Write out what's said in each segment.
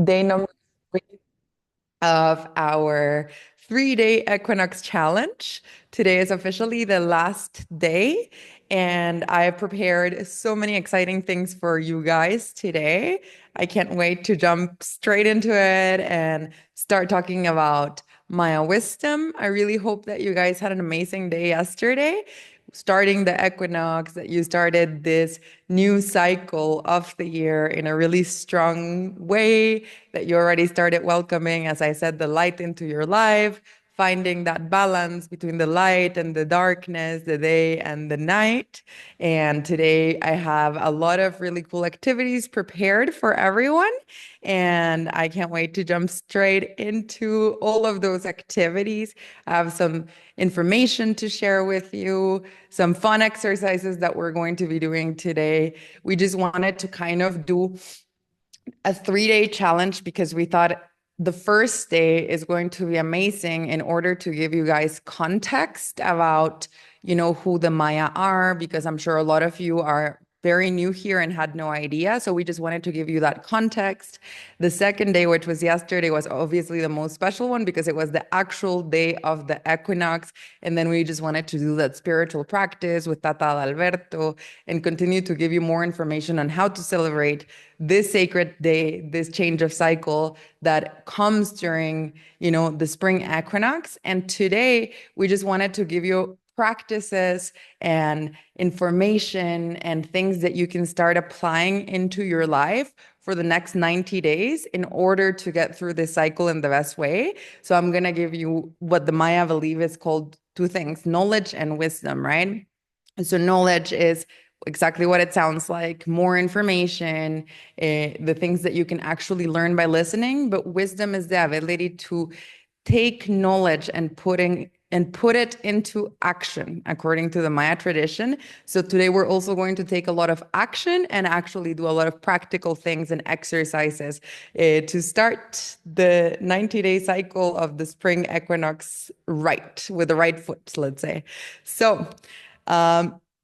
Day number three of our 3-day Equinox challenge. Today is officially the last day, and I have prepared so many exciting things for you guys today. I can't wait to jump straight into it and start talking about Maya wisdom. I really hope that you guys had an amazing day yesterday, starting the equinox, that you started this new cycle of the year in a really strong way, that you already started welcoming, as I said, the light into your life, finding that balance between the light and the darkness, the day and the night. And today I have a lot of really cool activities prepared for everyone. And I can't wait to jump straight into all of those activities. I have some information to share with you, some fun exercises that we're going to be doing today. We just wanted to kind of do a 3-day challenge because we thought the first day is going to be amazing in order to give you guys context about, who the Maya are, because I'm sure a lot of you are very new here and had no idea. So we just wanted to give you that context. The second day, which was yesterday, was obviously the most special one because it was the actual day of the equinox. And then we just wanted to do that spiritual practice with Tata Alberto and continue to give you more information on how to celebrate this sacred day, this change of cycle that comes during, the spring equinox. And today we just wanted to give you practices and information and things that you can start applying into your life for the next 90 days in order to get through this cycle in the best way. So I'm going to give you what the Maya believe is called two things: knowledge and wisdom, right? So knowledge is exactly what it sounds like, more information, the things that you can actually learn by listening. But wisdom is the ability to take knowledge and put it into action according to the Maya tradition. So today we're also going to take a lot of action and actually do a lot of practical things and exercises to start the 90-day cycle of the spring equinox right, with the right foot, let's say. So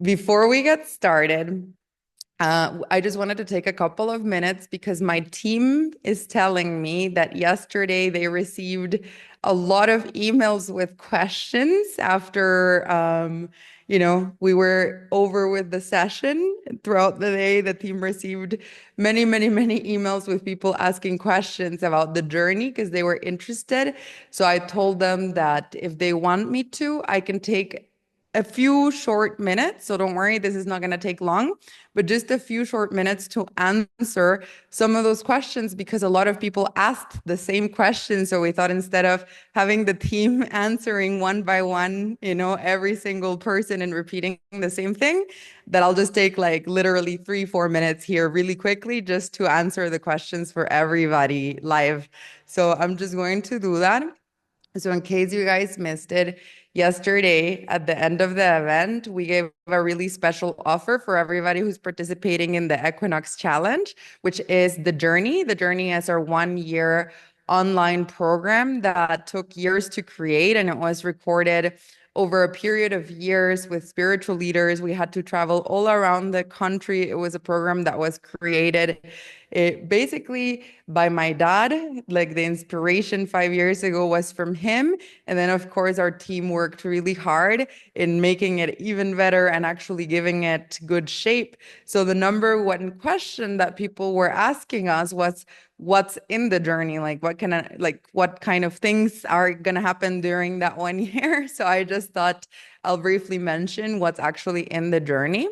before we get started, I just wanted to take a couple of minutes because my team is telling me that yesterday they received a lot of emails with questions after, we were over with the session. Throughout the day, the team received many, many, many emails with people asking questions about the journey because they were interested. So I told them that if they want me to, I can take a few short minutes. So don't worry, this is not going to take long, but just a few short minutes to answer some of those questions because a lot of people asked the same question. So we thought instead of having the team answering one by one, every single person and repeating the same thing, that I'll just take like literally 3, 4 minutes here really quickly just to answer the questions for everybody live. So I'm just going to do that. So in case you guys missed it, yesterday at the end of the event, we gave a really special offer for everybody who's participating in the Equinox Challenge, which is The Journey. The Journey is our 1-year online program that took years to create, and it was recorded over a period of years with spiritual leaders. We had to travel all around the country. It was a program that was created basically by my dad. Like the inspiration 5 years ago was from him. And then, of course, our team worked really hard in making it even better and actually giving it good shape. So the number one question that people were asking us was, what's in the journey? Like what kind of things are going to happen during that 1 year? So I just thought I'll briefly mention what's actually in the journey.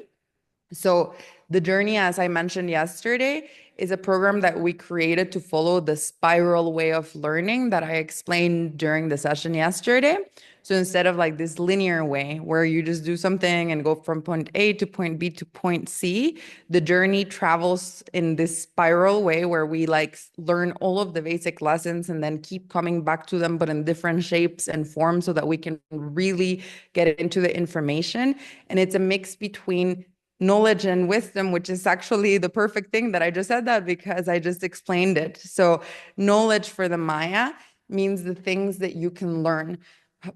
So the journey, as I mentioned yesterday, is a program that we created to follow the spiral way of learning that I explained during the session yesterday. So instead of like this linear way where you just do something and go from point A to point B to point C, the journey travels in this spiral way where we like learn all of the basic lessons and then keep coming back to them, but in different shapes and forms so that we can really get into the information. And it's a mix between knowledge and wisdom, which is actually the perfect thing that I just said that because I just explained it. So knowledge for the Maya means the things that you can learn.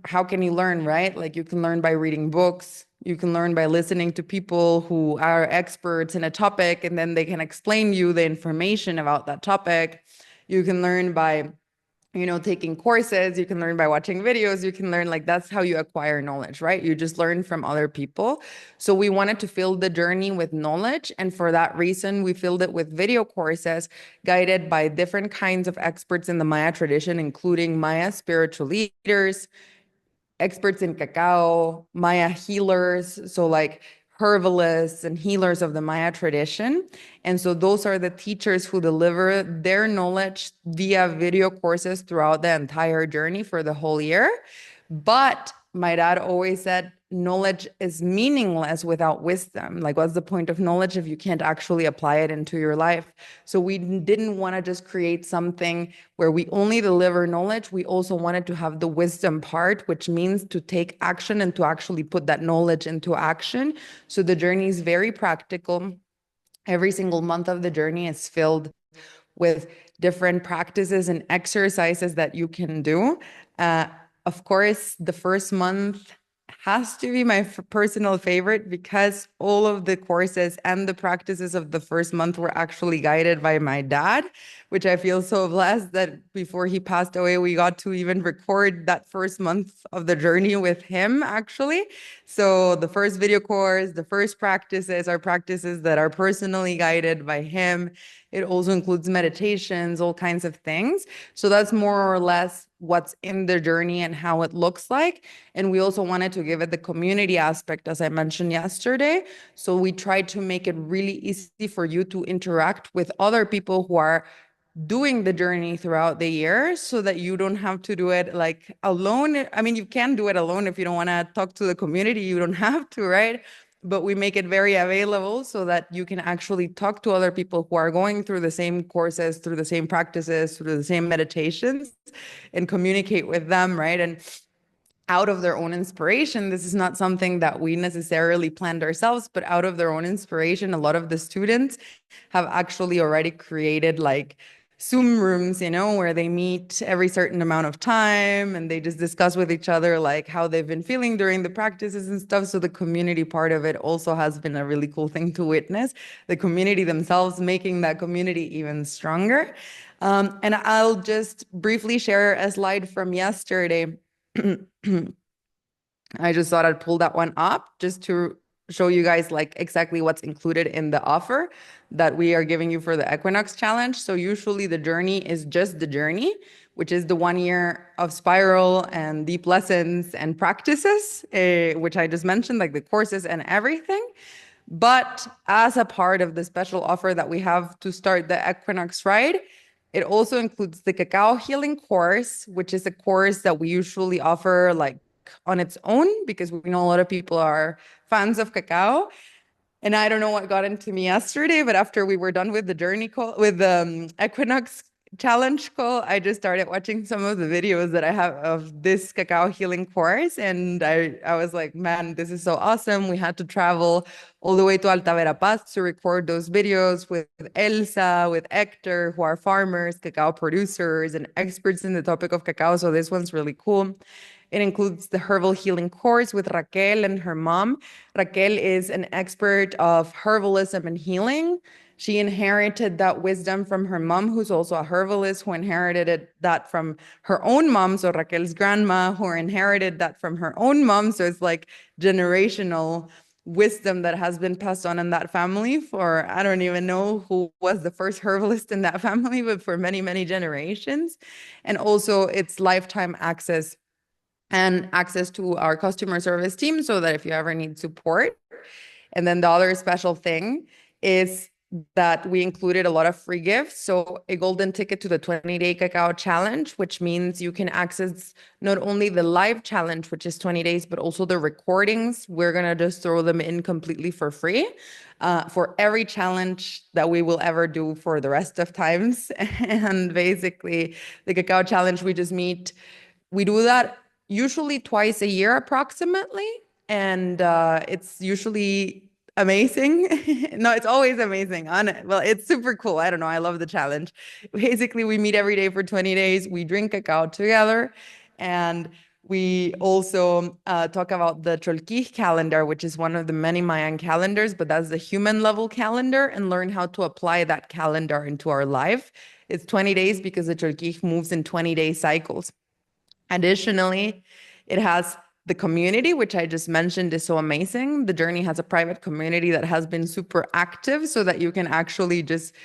How can you learn, right? Like you can learn by reading books. You can learn by listening to people who are experts in a topic, and then they can explain you the information about that topic. You can learn by taking courses, you can learn by watching videos, you can learn like that's how you acquire knowledge, right? You just learn from other people. So we wanted to fill the journey with knowledge. And for that reason, we filled it with video courses guided by different kinds of experts in the Maya tradition, including Maya spiritual leaders, experts in cacao, Maya healers, so like herbalists and healers of the Maya tradition. And so those are the teachers who deliver their knowledge via video courses throughout the entire journey for the whole year. But my dad always said, knowledge is meaningless without wisdom. Like, what's the point of knowledge if you can't actually apply it into your life? So we didn't want to just create something where we only deliver knowledge. We also wanted to have the wisdom part, which means to take action and to actually put that knowledge into action. So the journey is very practical. Every single month of the journey is filled with different practices and exercises that you can do. Uh, of course, the first month has to be my personal favorite because all of the courses and the practices of the first month were actually guided by my dad, which I feel so blessed that before he passed away, we got to even record that first month of the journey with him, actually. So the first video course, the first practices are practices that are personally guided by him. It also includes meditations, all kinds of things. So that's more or less what's in the journey and how it looks like. And we also wanted to give it the community aspect, as I mentioned yesterday. So we tried to make it really easy for you to interact with other people who are doing the journey throughout the year so that you don't have to do it like alone. I mean, you can do it alone if you don't want to talk to the community, you don't have to, right? But we make it very available so that you can actually talk to other people who are going through the same courses, through the same practices, through the same meditations, and communicate with them, right? And out of their own inspiration. This is not something that we necessarily planned ourselves, but out of their own inspiration, a lot of the students have actually already created like Zoom rooms, where they meet every certain amount of time and they just discuss with each other like how they've been feeling during the practices and stuff. So the community part of it also has been a really cool thing to witness. The community themselves making that community even stronger. And I'll just briefly share a slide from yesterday. I just thought I'd pull that one up just to show you guys like exactly what's included in the offer that we are giving you for the Equinox Challenge. So usually the journey is just the journey, which is the 1 year of spiral and deep lessons and practices, which I just mentioned, like the courses and everything. But as a part of the special offer that we have to start the Equinox ride, it also includes the cacao healing course, which is a course that we usually offer like on its own because we know a lot of people are fans of cacao. And I don't know what got into me yesterday, but after we were done with the journey call, with the Equinox challenge call, I just started watching some of the videos that I have of this cacao healing course. And I was like, man, this is so awesome. We had to travel all the way to Alta Verapaz to record those videos with Elsa, with Hector, who are farmers, cacao producers, and experts in the topic of cacao. So this one's really cool. It includes the herbal healing course with Raquel and her mom. Raquel is an expert of herbalism and healing. She inherited that wisdom from her mom, who's also a herbalist, who inherited that from her own mom. So Raquel's grandma, who inherited that from her own mom. So it's like generational wisdom that has been passed on in that family for, I don't even know who was the first herbalist in that family, but for many, many generations. And also it's lifetime access and access to our customer service team so that if you ever need support. And then the other special thing is that we included a lot of free gifts. So a golden ticket to the 20-day cacao challenge, which means you can access not only the live challenge, which is 20 days, but also the recordings. We're going to just throw them in completely for free for every challenge that we will ever do for the rest of times. And basically the cacao challenge, we do that usually twice a year approximately. And it's usually amazing. No, it's always amazing. Well, it's super cool. I don't know. I love the challenge. Basically, we meet every day for 20 days. We drink cacao together. And we also talk about the Cholquij calendar, which is one of the many Mayan calendars, but that's the human level calendar, and learn how to apply that calendar into our life. It's 20 days because the Turkey moves in 20-day cycles. Additionally, it has the community, which I just mentioned is so amazing. The journey has a private community that has been super active so that you can actually just,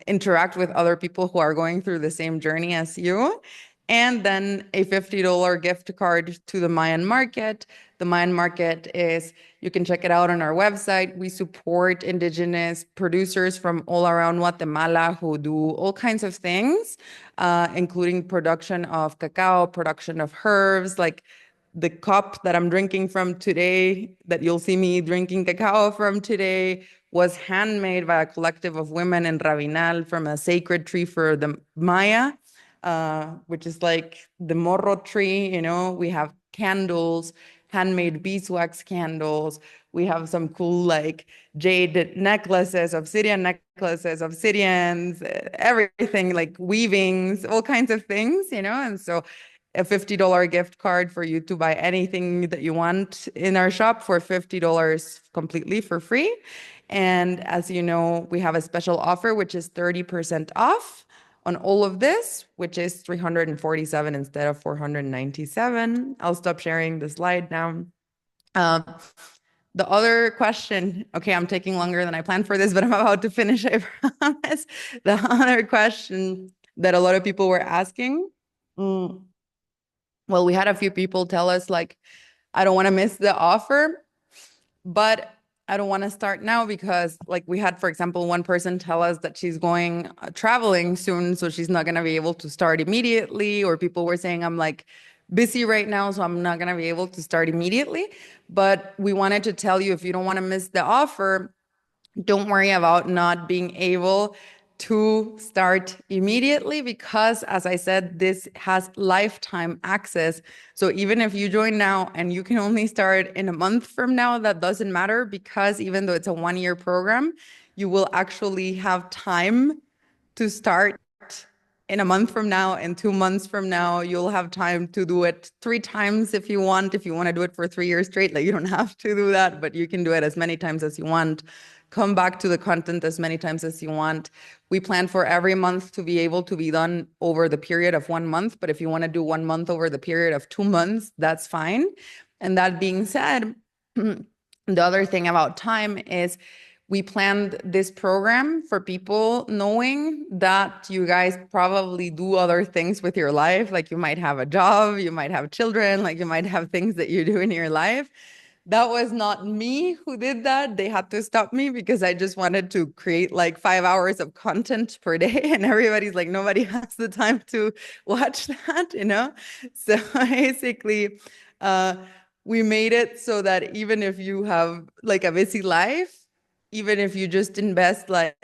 interact with other people who are going through the same journey as you. And then a $50 gift card to the Mayan market. The Mayan market is, you can check it out on our website. We support indigenous producers from all around Guatemala who do all kinds of things, including production of cacao, production of herbs, like the cup that I'm drinking from today, that you'll see me drinking cacao from today, was handmade by a collective of women in Rabinal from a sacred tree for the Maya, which is like the morro tree. We have candles, handmade beeswax candles. We have some cool like jade necklaces, obsidians, everything like weavings, all kinds of things, and so a $50 gift card for you to buy anything that you want in our shop for $50 completely for free. And as you know, we have a special offer, which is 30% off on all of this, which is 347 instead of 497. I'll stop sharing the slide now. The other question, okay, I'm taking longer than I planned for this, but I'm about to finish, I promise. The other question that a lot of people were asking, well, we had a few people tell us, like, I don't want to miss the offer, but I don't want to start now because, like, we had, for example, one person tell us that she's going traveling soon, so she's not going to be able to start immediately. Or people were saying, I'm like busy right now, so I'm not going to be able to start immediately. But we wanted to tell you, if you don't want to miss the offer, don't worry about not being able to start immediately because, as I said, this has lifetime access. So even if you join now and you can only start in a month from now, that doesn't matter, because even though it's a 1-year program, you will actually have time to start in a month from now and 2 months from now. You'll have time to do it 3 times if you want. If you want to do it for 3 years straight, like, you don't have to do that, but you can do it as many times as you want. Come back to the content as many times as you want. We plan for every month to be able to be done over the period of 1 month, but if you want to do 1 month over the period of 2 months, that's fine. And that being said, the other thing about time is, we planned this program for people knowing that you guys probably do other things with your life. Like, you might have a job, you might have children, like you might have things that you do in your life. That was not me who did that. They had to stop me because I just wanted to create like 5 hours of content per day. And everybody's like, nobody has the time to watch that. So basically, we made it so that even if you have like a busy life, even if you just invest like,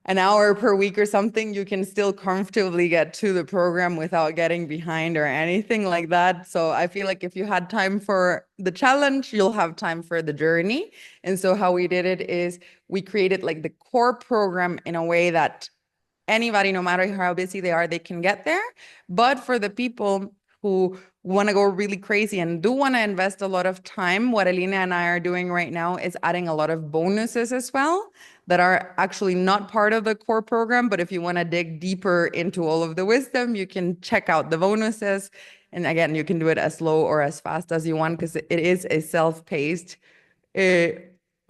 an hour per week or something, you can still comfortably get to the program without getting behind or anything like that. So I feel like if you had time for the challenge, you'll have time for the journey. And so how we did it is, we created like the core program in a way that anybody, no matter how busy they are, they can get there. But for the people who want to go really crazy and do want to invest a lot of time, what Alina and I are doing right now is adding a lot of bonuses as well that are actually not part of the core program. But if you want to dig deeper into all of the wisdom, you can check out the bonuses. And again, you can do it as slow or as fast as you want, because it is a self-paced uh,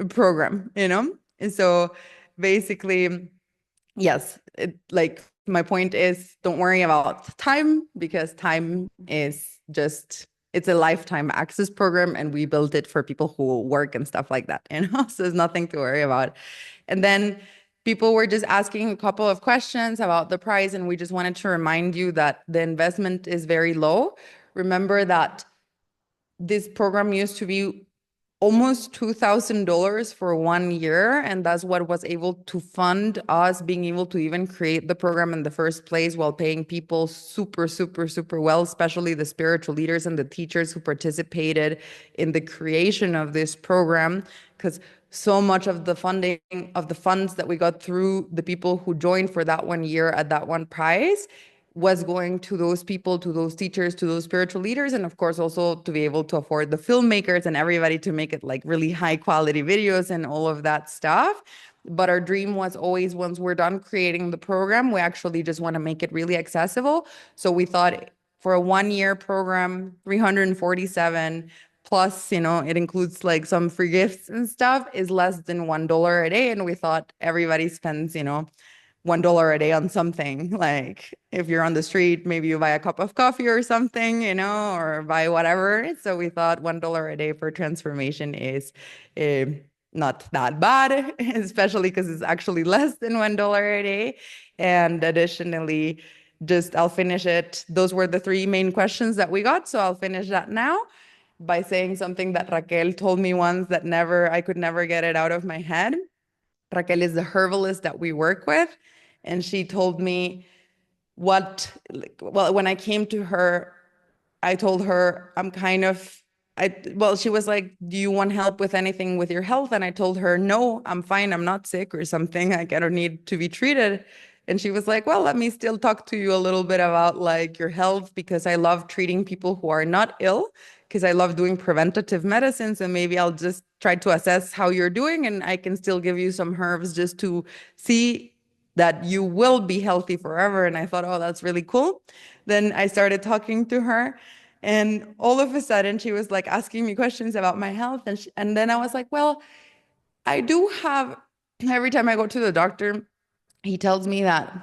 program, And so basically, yes, like, my point is, don't worry about time, because time is just, it's a lifetime access program, and we built it for people who work and stuff like that, So there's nothing to worry about. And then people were just asking a couple of questions about the price, and we just wanted to remind you that the investment is very low. Remember that this program used to be almost $2,000 for 1 year. And that's what was able to fund us being able to even create the program in the first place, while paying people super, super, super well, especially the spiritual leaders and the teachers who participated in the creation of this program. Because so much of the funding of the funds that we got through the people who joined for that 1 year at that one price was going to those people, to those teachers, to those spiritual leaders, and of course also to be able to afford the filmmakers and everybody to make it like really high quality videos and all of that stuff. But our dream was always once we're done creating the program, we actually just want to make it really accessible. So we thought for a 1 year program, 347 plus, it includes like some free gifts and stuff, is less than $1 a day. And we thought everybody spends, $1 a day on something. Like if you're on the street, maybe you buy a cup of coffee or something, or buy whatever. So we thought $1 a day for transformation is uh, not that bad, especially because it's actually less than $1 a day. And additionally, I'll finish it. Those were the three main questions that we got. So I'll finish that now by saying something that Raquel told me once that I could never get it out of my head. Raquel is the herbalist that we work with. And she told me when I came to her, I told her she was like, do you want help with anything with your health? And I told her, no, I'm fine. I'm not sick or something. Like, I don't need to be treated. And she was like, well, let me still talk to you a little bit about like your health because I love treating people who are not ill because I love doing preventative medicines. And maybe I'll just try to assess how you're doing and I can still give you some herbs just to see that you will be healthy forever. And I thought, oh, that's really cool. Then I started talking to her. And all of a sudden, she was like asking me questions about my health. And then I was like, well, I do have, every time I go to the doctor, he tells me that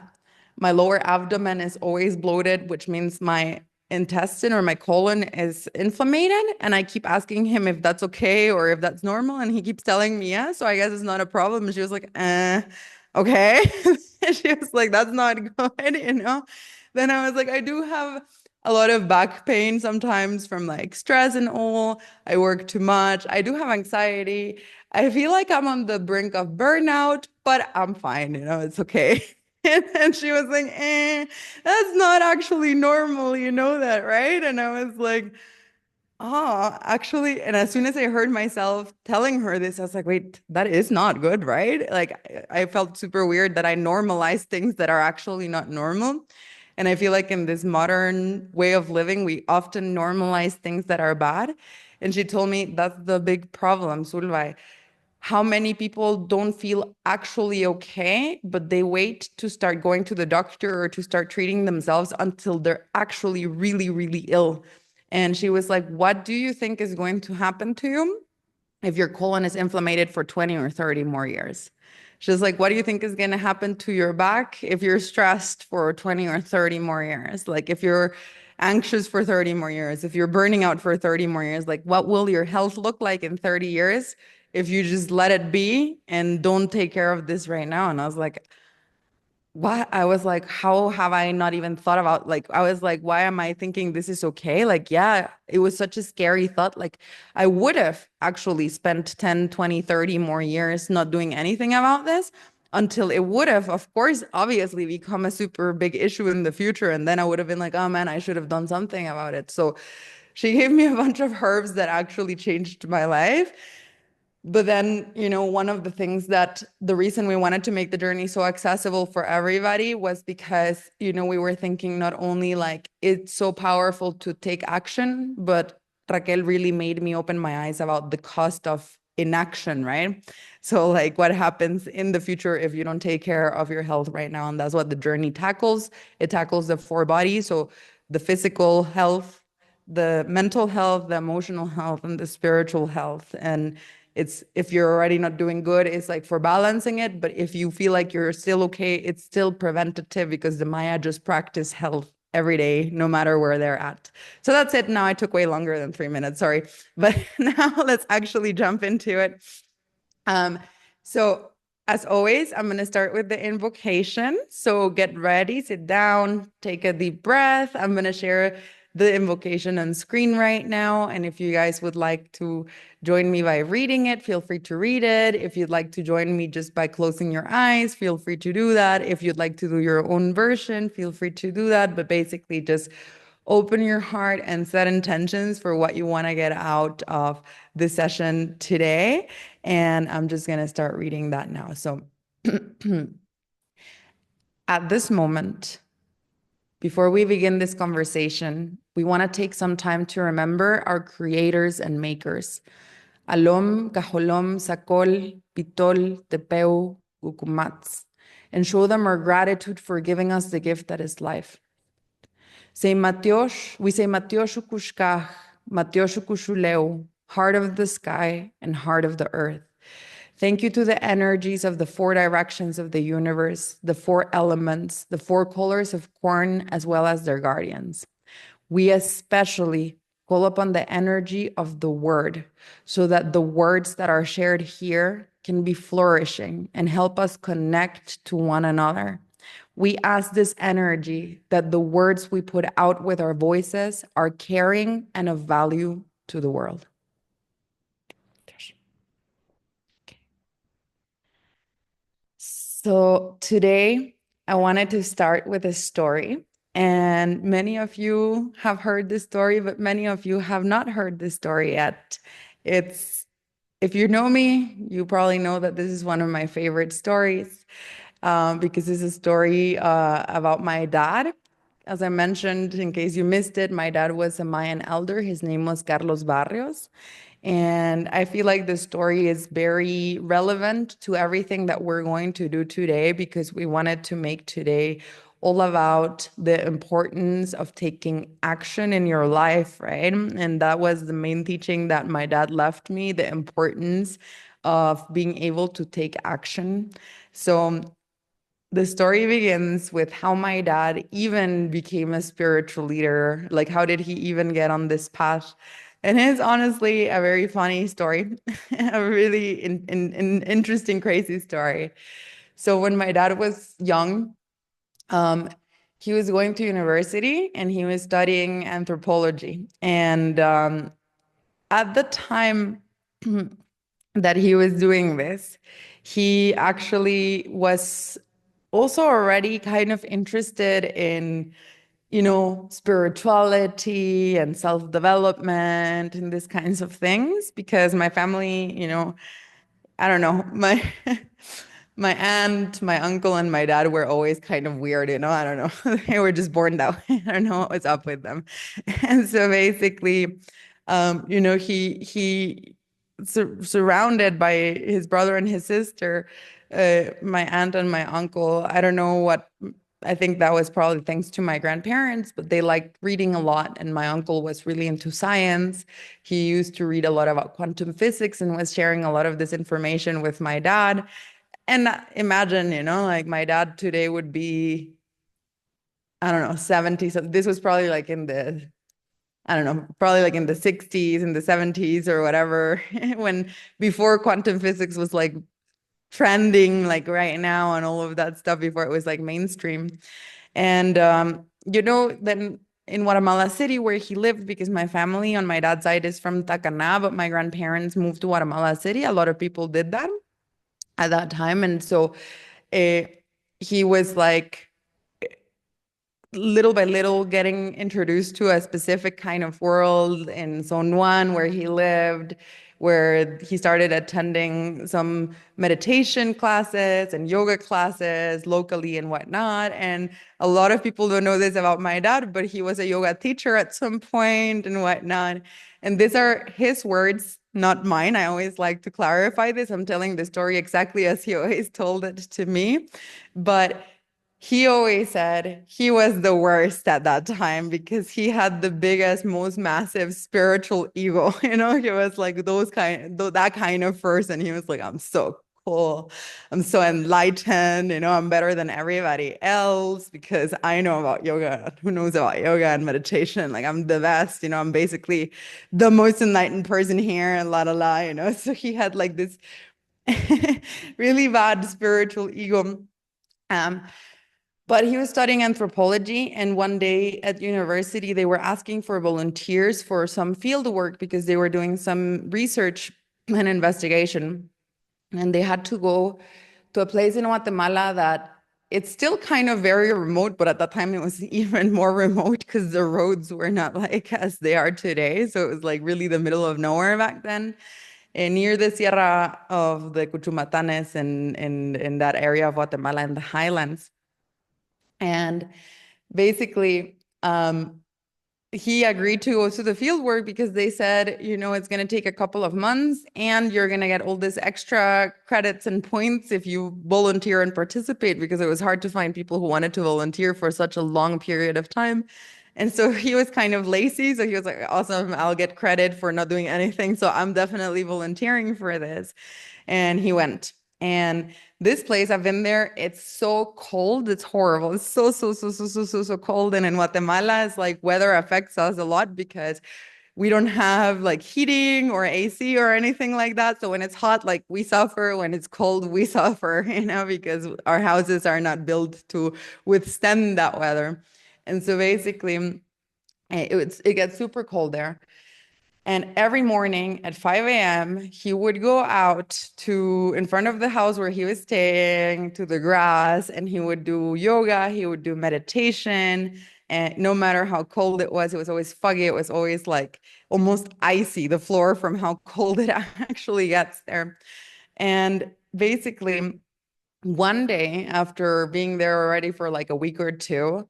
my lower abdomen is always bloated, which means my intestine or my colon is inflamed. And I keep asking him if that's okay or if that's normal. And he keeps telling me, yeah, so I guess it's not a problem. And she was like, okay. She was like, that's not good. Then I was like, I do have a lot of back pain sometimes from like stress and all. I work too much. I do have anxiety. I feel like I'm on the brink of burnout, but I'm fine, it's okay. And she was like, that's not actually normal, you know that, right? And I was like, oh, actually, and as soon as I heard myself telling her this, I was like, wait, that is not good, right? Like I felt super weird that I normalized things that are actually not normal. And I feel like in this modern way of living, we often normalize things that are bad. And she told me that's the big problem, Sulvai. How many people don't feel actually okay, but they wait to start going to the doctor or to start treating themselves until they're actually really, really ill. And she was like, what do you think is going to happen to you if your colon is inflamed for 20 or 30 more years? She's like, what do you think is going to happen to your back if you're stressed for 20 or 30 more years? Like if you're anxious for 30 more years, if you're burning out for 30 more years, like what will your health look like in 30 years if you just let it be and don't take care of this right now? And I was like, what? I was like, how have I not even thought about, like, I was like, why am I thinking this is okay? Like, yeah, it was such a scary thought. Like, I would have actually spent 10, 20, 30 more years not doing anything about this until it would have, of course, obviously become a super big issue in the future. And then I would have been like, oh man, I should have done something about it. So she gave me a bunch of herbs that actually changed my life. But then, one of the things that the reason we wanted to make the journey so accessible for everybody was because, we were thinking not only like it's so powerful to take action, but Raquel really made me open my eyes about the cost of inaction, right? So like what happens in the future if you don't take care of your health right now. And that's what the journey tackles. It tackles the four bodies. So the physical health, the mental health, the emotional health, and the spiritual health. And it's, if you're already not doing good, it's like for balancing it. But if you feel like you're still okay, it's still preventative because the Maya just practice health every day, no matter where they're at. So that's it. Now I took way longer than 3 minutes, sorry. But now let's actually jump into it. Um, so as always, I'm going to start with the invocation. So get ready, sit down, take a deep breath. I'm going to share the invocation on screen right now. And if you guys would like to join me by reading it, feel free to read it. If you'd like to join me just by closing your eyes, feel free to do that. If you'd like to do your own version, feel free to do that. But basically just open your heart and set intentions for what you want to get out of this session today. And I'm just going to start reading that now. So at this moment, before we begin this conversation, we want to take some time to remember our creators and makers. Alom, Kaholom, Sakol, Pitol, Tepeu, kukumats, and show them our gratitude for giving us the gift that is life. We say Matiosh Kushkach, Matiosh Kushuleu, heart of the sky and heart of the earth. Thank you to the energies of the four directions of the universe, the four elements, the four colors of corn, as well as their guardians. We especially call upon the energy of the word so that the words that are shared here can be flourishing and help us connect to one another. We ask this energy that the words we put out with our voices are caring and of value to the world. So today I wanted to start with a story. And many of you have heard this story, but many of you have not heard this story yet. If you know me, you probably know that this is one of my favorite stories because it's a story about my dad. As I mentioned, in case you missed it, my dad was a Mayan elder. His name was Carlos Barrios. And I feel like the story is very relevant to everything that we're going to do today because we wanted to make today all about the importance of taking action in your life, right? And that was the main teaching that my dad left me, the importance of being able to take action. So the story begins with how my dad even became a spiritual leader. Like, how did he even get on this path? And it's honestly a very funny story, a really interesting, crazy story. So when my dad was young, um, he was going to university and he was studying anthropology. And at the time that he was doing this, he actually was also already kind of interested in, spirituality and self-development and these kinds of things because my family, I don't know, my my aunt, my uncle, and my dad were always kind of weird, I don't know. They were just born that way. I don't know what was up with them. And so basically, he surrounded by his brother and his sister, my aunt and my uncle. I don't know what. I think that was probably thanks to my grandparents, but they liked reading a lot. And my uncle was really into science. He used to read a lot about quantum physics and was sharing a lot of this information with my dad. And imagine, like my dad today would be, I don't know, 70. So this was probably like in the, I don't know, probably like in the 60s, in the 70s or whatever, when before quantum physics was like trending like right now and all of that stuff before it was like mainstream. And, then in Guatemala City where he lived, because my family on my dad's side is from Tacaná, but my grandparents moved to Guatemala City. A lot of people did that at that time. And so uh, he was like little by little getting introduced to a specific kind of world in Zone 1 where he lived, where he started attending some meditation classes and yoga classes locally and whatnot. And a lot of people don't know this about my dad, but he was a yoga teacher at some point and whatnot. And these are his words, not mine. I always like to clarify this. I'm telling the story exactly as he always told it to me. But he always said he was the worst at that time because he had the biggest, most massive spiritual ego. He was like that kind of person. He was like, I'm so cool. I'm so enlightened. I'm better than everybody else because I know about yoga. Who knows about yoga and meditation? Like, I'm the best. I'm basically the most enlightened person here and la la la. So he had like this really bad spiritual ego. Um, but he was studying anthropology, and one day at university, they were asking for volunteers for some field work because they were doing some research and investigation. And they had to go to a place in Guatemala that it's still kind of very remote, but at that time it was even more remote because the roads were not like as they are today. So it was like really the middle of nowhere back then. And near the Sierra of the Cuchumatanes and in that area of Guatemala in the highlands. And basically, he agreed to go to the field work because they said, it's going to take a couple of months and you're going to get all this extra credits and points if you volunteer and participate because it was hard to find people who wanted to volunteer for such a long period of time. And so he was kind of lazy. So he was like, awesome, I'll get credit for not doing anything. So I'm definitely volunteering for this. And he went. And this place, I've been there. It's so cold. It's horrible. It's so, so, so, so, so, so, so cold. And in Guatemala, it's like weather affects us a lot because we don't have like heating or AC or anything like that. So when it's hot, like we suffer. When it's cold, we suffer, because our houses are not built to withstand that weather. And so basically, it gets super cold there. And every morning at 5 a.m., he would go out to in front of the house where he was staying to the grass and he would do yoga, he would do meditation. And no matter how cold it was always foggy. It was always like almost icy, the floor from how cold it actually gets there. And basically, one day after being there already for like a week or two,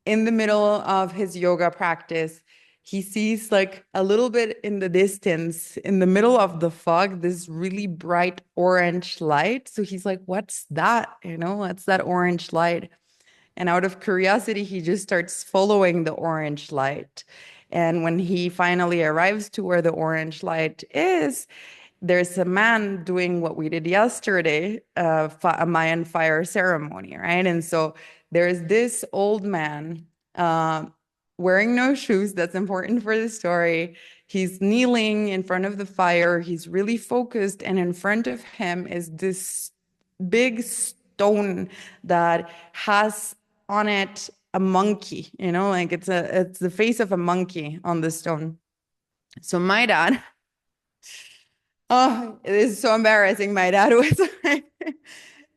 in the middle of his yoga practice, he sees like a little bit in the distance, in the middle of the fog, this really bright orange light. So he's like, what's that? What's that orange light? And out of curiosity, he just starts following the orange light. And when he finally arrives to where the orange light is, there's a man doing what we did yesterday, a Mayan fire ceremony, right? And so there's this old man uh, wearing no shoes. That's important for the story. He's kneeling in front of the fire. He's really focused. And in front of him is this big stone that has on it a monkey, like it's the face of a monkey on the stone. So my dad, oh, it is so embarrassing. My dad was like,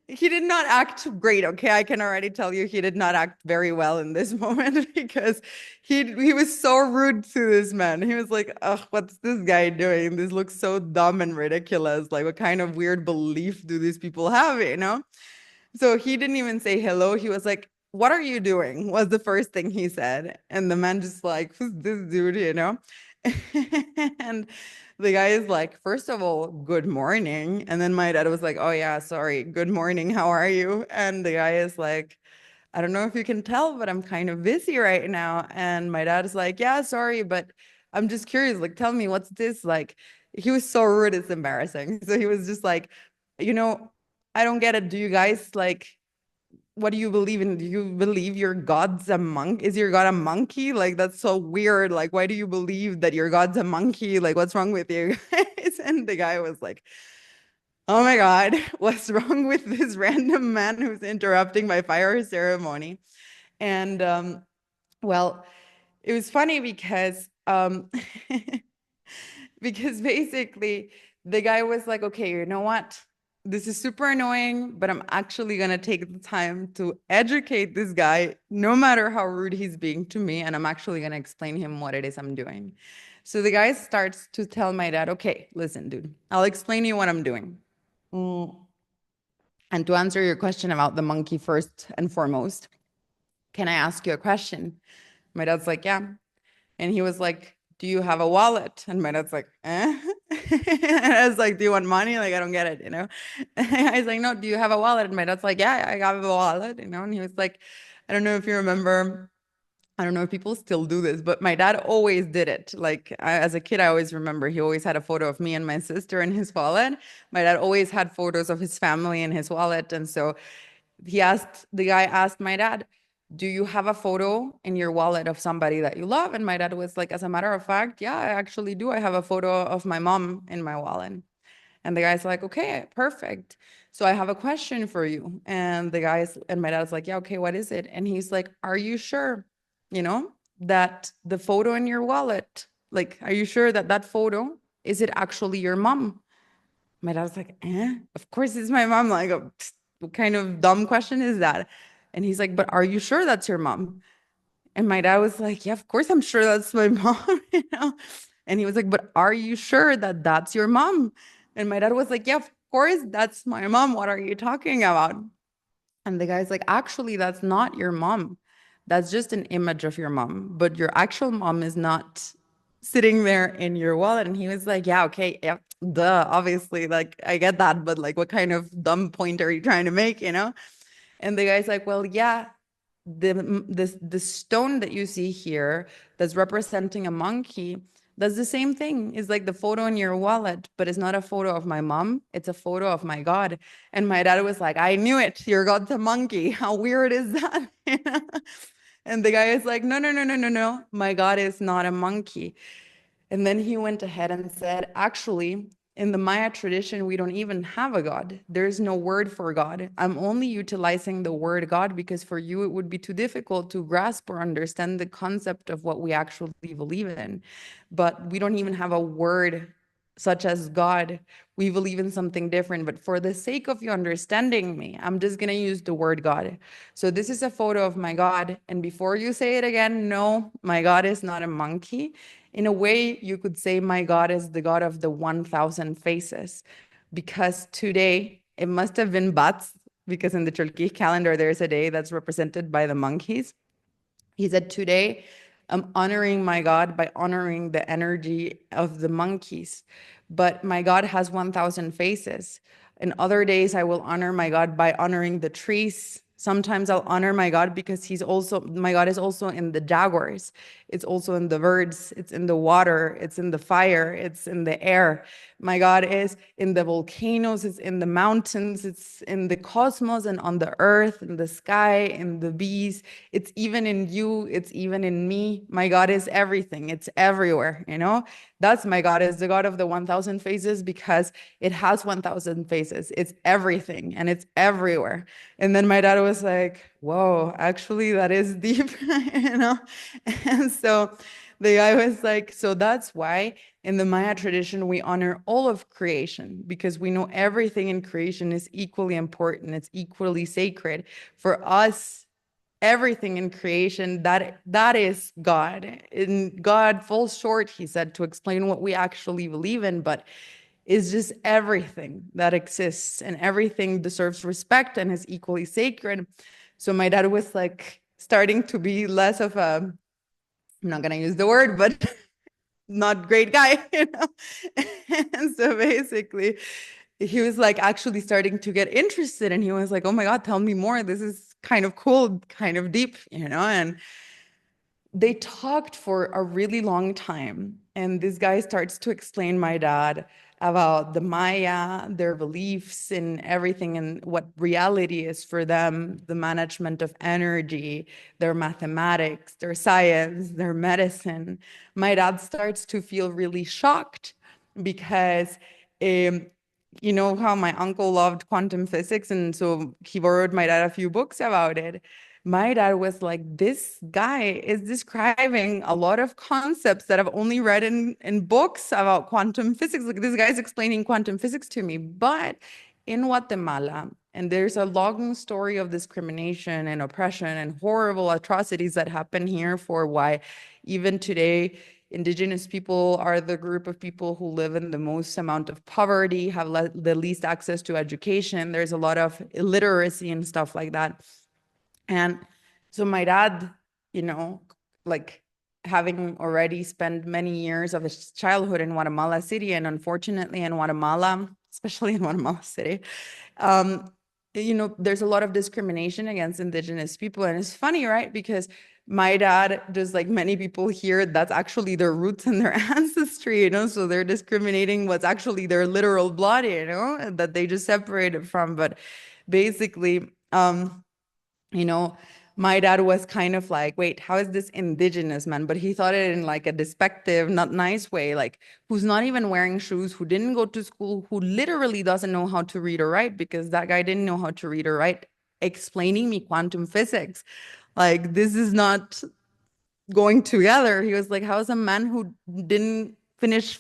he did not act great. Okay. I can already tell you he did not act very well in this moment because he was so rude to this man. He was like, oh, what's this guy doing? This looks so dumb and ridiculous. Like, what kind of weird belief do these people have, So he didn't even say hello. He was like, what are you doing? Was the first thing he said. And the man just like, who's this dude? And the guy is like, first of all, good morning. And then my dad was like, oh yeah, sorry. Good morning. How are you? And the guy is like, I don't know if you can tell, but I'm kind of busy right now. And my dad is like, yeah, sorry, but I'm just curious. Like, tell me, what's this? Like, he was so rude, it's embarrassing. So he was just like, you know, I don't get it. Do you guys like, what do you believe in? Do you believe your God's a monk? Is your God a monkey? Like, that's so weird. Like, why do you believe that your God's a monkey? Like, what's wrong with you guys? And the guy was like, oh my God, what's wrong with this random man who's interrupting my fire ceremony? And well, it was funny because because basically the guy was like, okay, you know what? This is super annoying, but I'm actually going to take the time to educate this guy, no matter how rude he's being to me. And I'm actually going to explain him what it is I'm doing. So the guy starts to tell my dad, okay, listen, dude, I'll explain you what I'm doing. Mm. And to answer your question about the monkey first and foremost, can I ask you a question? My dad's like, yeah. And he was like, do you have a wallet? And my dad's like, eh? And I was like, do you want money? Like, I don't get it. And I was like, no, do you have a wallet? And my dad's like, yeah, I have a wallet. And he was like, I don't know if you remember, I don't know if people still do this, but my dad always did it. Like, as a kid, I always remember he always had a photo of me and my sister in his wallet. My dad always had photos of his family in his wallet. And so the guy asked my dad, do you have a photo in your wallet of somebody that you love? And my dad was like, as a matter of fact, yeah, I actually do. I have a photo of my mom in my wallet. And the guy's like, okay, perfect. So I have a question for you. And my dad's like, yeah, okay, what is it? And he's like, are you sure, that the photo in your wallet, like, are you sure that that photo, is it actually your mom? My dad was like, of course it's my mom. Like, what kind of dumb question is that? And he's like, but are you sure that's your mom? And my dad was like, yeah, of course I'm sure that's my mom. And he was like, but are you sure that that's your mom? And my dad was like, yeah, of course that's my mom. What are you talking about? And the guy's like, actually, that's not your mom. that's just an image of your mom, but your actual mom is not sitting there in your wallet. And he was like, yeah, okay, yeah, duh, obviously, like I get that, but like what kind of dumb point are you trying to make, you know? And the guy's like, well, yeah, the stone that you see here that's representing a monkey, that's the same thing. It's like the photo in your wallet, but it's not a photo of my mom. It's a photo of my God. And my dad was like, I knew it. Your God's a monkey. How weird is that? And the guy is like, no, no, no, no, no, no. My God is not a monkey. And then he went ahead and said, actually, in the Maya tradition, we don't even have a God. There's no word for God. I'm only utilizing the word God because for you, it would be too difficult to grasp or understand the concept of what we actually believe in. But we don't even have a word such as God. We believe in something different. But for the sake of you understanding me, I'm just going to use the word God. So this is a photo of my God. And before you say it again, no, my God is not a monkey. In a way, you could say my God is the God of the 1,000 faces, because today it must have been bats, because in the Turkish calendar, there's a day that's represented by the monkeys. He said, today I'm honoring my God by honoring the energy of the monkeys. But my God has 1,000 faces. In other days, I will honor my God by honoring the trees. Sometimes I'll honor my God because my God is also in the jaguars. It's also in the birds. It's in the water. It's in the fire. It's in the air. My God is in the volcanoes. It's in the mountains. It's in the cosmos and on the earth, in the sky, in the bees. It's even in you. It's even in me. My God is everything. It's everywhere, you know? That's my God is the God of the 1,000 faces because it has 1,000 faces. It's everything and it's everywhere. And then my dad was like, whoa, actually, that is deep, you know? And so the guy was like, so that's why in the Maya tradition, we honor all of creation because we know everything in creation is equally important. It's equally sacred. For us, everything in creation, that is God. And God falls short, he said, to explain what we actually believe in, but is just everything that exists and everything deserves respect and is equally sacred. So my dad was like starting to be less of a, I'm not going to use the word, but not great guy, you know? And so basically, he was like actually starting to get interested and he was like, oh my God, tell me more. This is kind of cool, kind of deep, you know? And they talked for a really long time. And this guy starts to explain my dad about the Maya, their beliefs in everything and what reality is for them, the management of energy, their mathematics, their science, their medicine. My dad starts to feel really shocked because um, you know how my uncle loved quantum physics, and so he borrowed my dad a few books about it. My dad was like, this guy is describing a lot of concepts that I've only read in books about quantum physics. Like this guy's explaining quantum physics to me. But in Guatemala, and there's a long story of discrimination and oppression and horrible atrocities that happen here for why even today Indigenous people are the group of people who live in the most amount of poverty, have the least access to education. There's a lot of illiteracy and stuff like that. And so my dad, you know, like having already spent many years of his childhood in Guatemala City, and unfortunately in Guatemala, especially in Guatemala City, um, you know, there's a lot of discrimination against Indigenous people. And it's funny, right? Because my dad, just like many people here, that's actually their roots and their ancestry, you know, so they're discriminating what's actually their literal blood, you know, that they just separated from. But basically, you know, my dad was kind of like, wait, how is this indigenous man? But he thought it in like a despective, not nice way, like who's not even wearing shoes, who didn't go to school, who literally doesn't know how to read or write because that guy didn't know how to read or write, explaining me quantum physics. Like, this is not going together. He was like, how is a man who didn't finish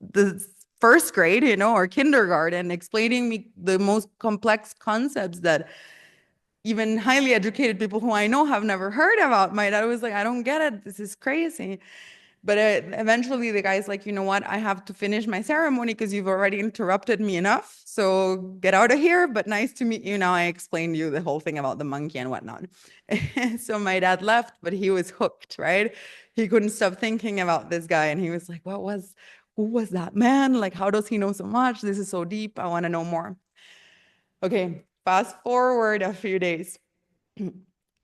the first grade, you know, or kindergarten, explaining me the most complex concepts that even highly educated people who I know have never heard about. My dad was like, I don't get it. This is crazy. But eventually the guy's like, you know what? I have to finish my ceremony because you've already interrupted me enough. So get out of here. But nice to meet you. Now I explained you the whole thing about the monkey and whatnot. So my dad left, but he was hooked, right? He couldn't stop thinking about this guy. And he was like, who was that man? Like, how does he know so much? This is so deep. I want to know more. Okay, fast forward a few days.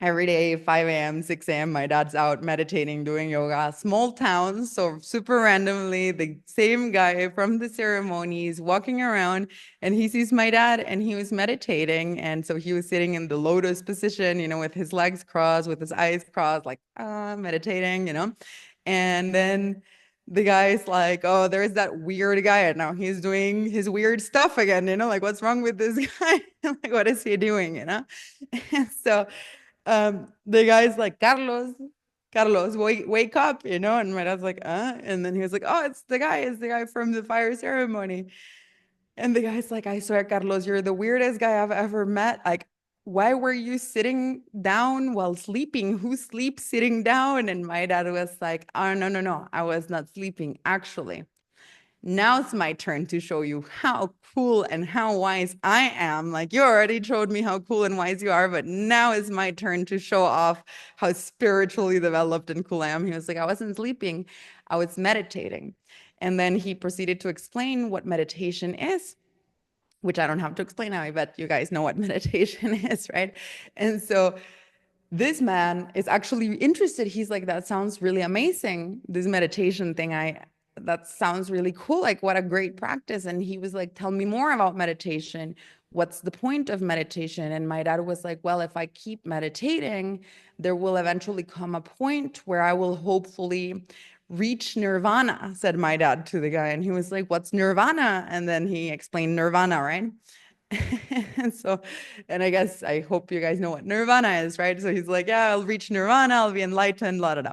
Every day, 5 a.m., 6 a.m., my dad's out meditating, doing yoga. Small town, so super randomly, the same guy from the ceremonies walking around, and he sees my dad, and he was meditating. And so he was sitting in the lotus position, with his legs crossed, with his eyes crossed, like meditating. And then the guy's like, oh, there's that weird guy, and now he's doing his weird stuff again, like, what's wrong with this guy? Like, what is he doing? And so the guy's like, Carlos, wake up, and my dad's like, and then he was like, oh, it's the guy from the fire ceremony. And the guy's like, I swear, Carlos, you're the weirdest guy I've ever met. Like, why were you sitting down while sleeping? Who sleeps sitting down? And my dad was like, oh, no, no, no, I was not sleeping, actually. Now it's my turn to show you how cool and how wise I am. Like, you already showed me how cool and wise you are, but now it's my turn to show off how spiritually developed and cool I am. He was like, I wasn't sleeping, I was meditating. And then he proceeded to explain what meditation is, which I don't have to explain now. I bet you guys know what meditation is, right? And so this man is actually interested. He's like, that sounds really amazing. This meditation thing, that sounds really cool. Like, what a great practice. And he was like, tell me more about meditation. What's the point of meditation? And my dad was like, well, if I keep meditating, there will eventually come a point where I will hopefully reach nirvana, said my dad to the guy. And he was like, what's nirvana? And then he explained nirvana, right? And so, and I guess I hope you guys know what nirvana is, right? So he's like, yeah, I'll reach nirvana, I'll be enlightened, la da da.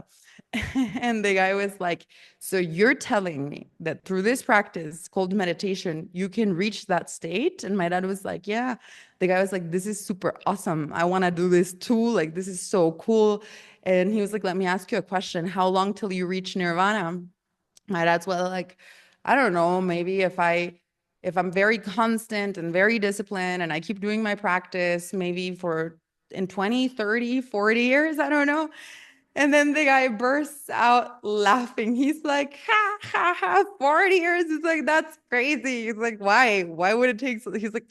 And the guy was like, so you're telling me that through this practice called meditation, you can reach that state? And my dad was like, yeah. The guy was like, this is super awesome. I want to do this too. Like, this is so cool. And he was like, let me ask you a question. How long till you reach nirvana? My dad's like, I don't know, maybe if I'm very constant and very disciplined and I keep doing my practice, maybe in 20, 30, 40 years, I don't know. And then the guy bursts out laughing. He's like, ha, ha, ha, 40 years. He's like, that's crazy. He's like, why? Why would it take so? He's like,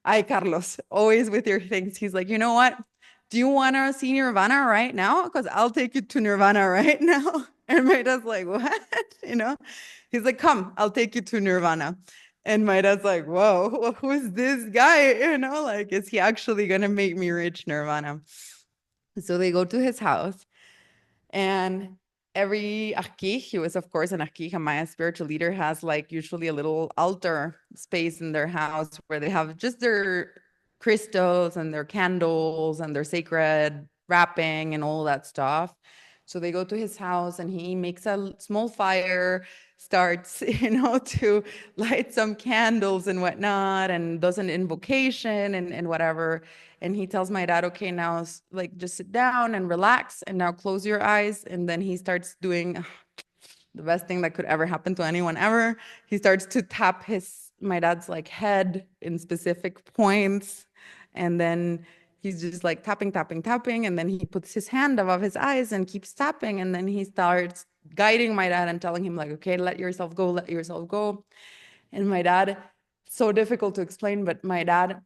ay, Carlos, always with your things. He's like, you know what? Do you want to see Nirvana right now? Because I'll take you to Nirvana right now. And my dad's like, what? He's like, come, I'll take you to Nirvana. And my dad's like, whoa, who's this guy? Like, is he actually going to make me reach Nirvana? So they go to his house. And every arquij, who is of course an arquij, a Maya spiritual leader, has like usually a little altar space in their house where they have just their crystals and their candles and their sacred wrapping and all that stuff. So they go to his house and he makes a small fire, starts, to light some candles and whatnot, and does an invocation and whatever. And he tells my dad, okay, now like just sit down and relax and now close your eyes. And then he starts doing the best thing that could ever happen to anyone ever. He starts to tap my dad's like head in specific points. And then he's just like tapping, tapping, tapping. And then he puts his hand above his eyes and keeps tapping. And then he starts guiding my dad and telling him like, okay, let yourself go, let yourself go. And my dad, so difficult to explain, but my dad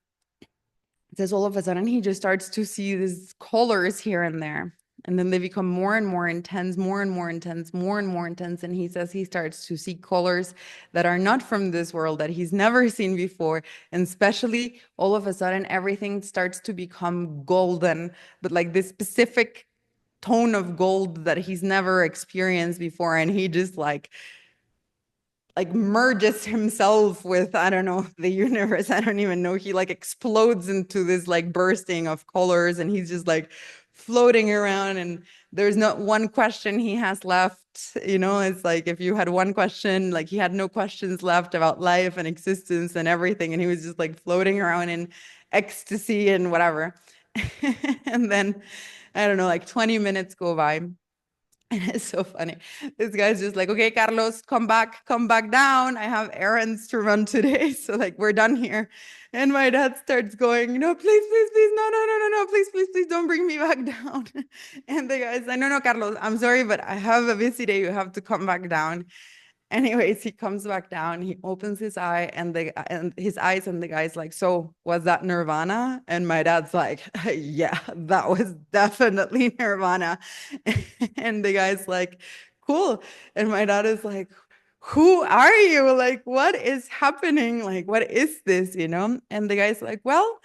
says all of a sudden he just starts to see these colors here and there. And then they become more and more intense, more and more intense, more and more intense. And he says he starts to see colors that are not from this world, that he's never seen before. And especially all of a sudden, everything starts to become golden, but like this specific tone of gold that he's never experienced before. And he just like merges himself with, I don't know, the universe. I don't even know. He like explodes into this like bursting of colors and he's just like floating around and there's not one question he has left. It's like if you had one question, like he had no questions left about life and existence and everything. And he was just like floating around in ecstasy and whatever. And then, I don't know, like 20 minutes go by. And it's so funny. This guy's just like, okay, Carlos, come back down. I have errands to run today. So like we're done here. And my dad starts going, no, please, no, please, don't bring me back down. And the guy's like, no, Carlos, I'm sorry, but I have a busy day. You have to come back down. Anyways, he comes back down, he opens his eye and his eyes, and the guy's like, so was that Nirvana? And my dad's like, yeah, that was definitely Nirvana. And the guy's like, cool. And my dad is like, who are you? Like, what is happening? Like, what is this, you know? And the guy's like, well,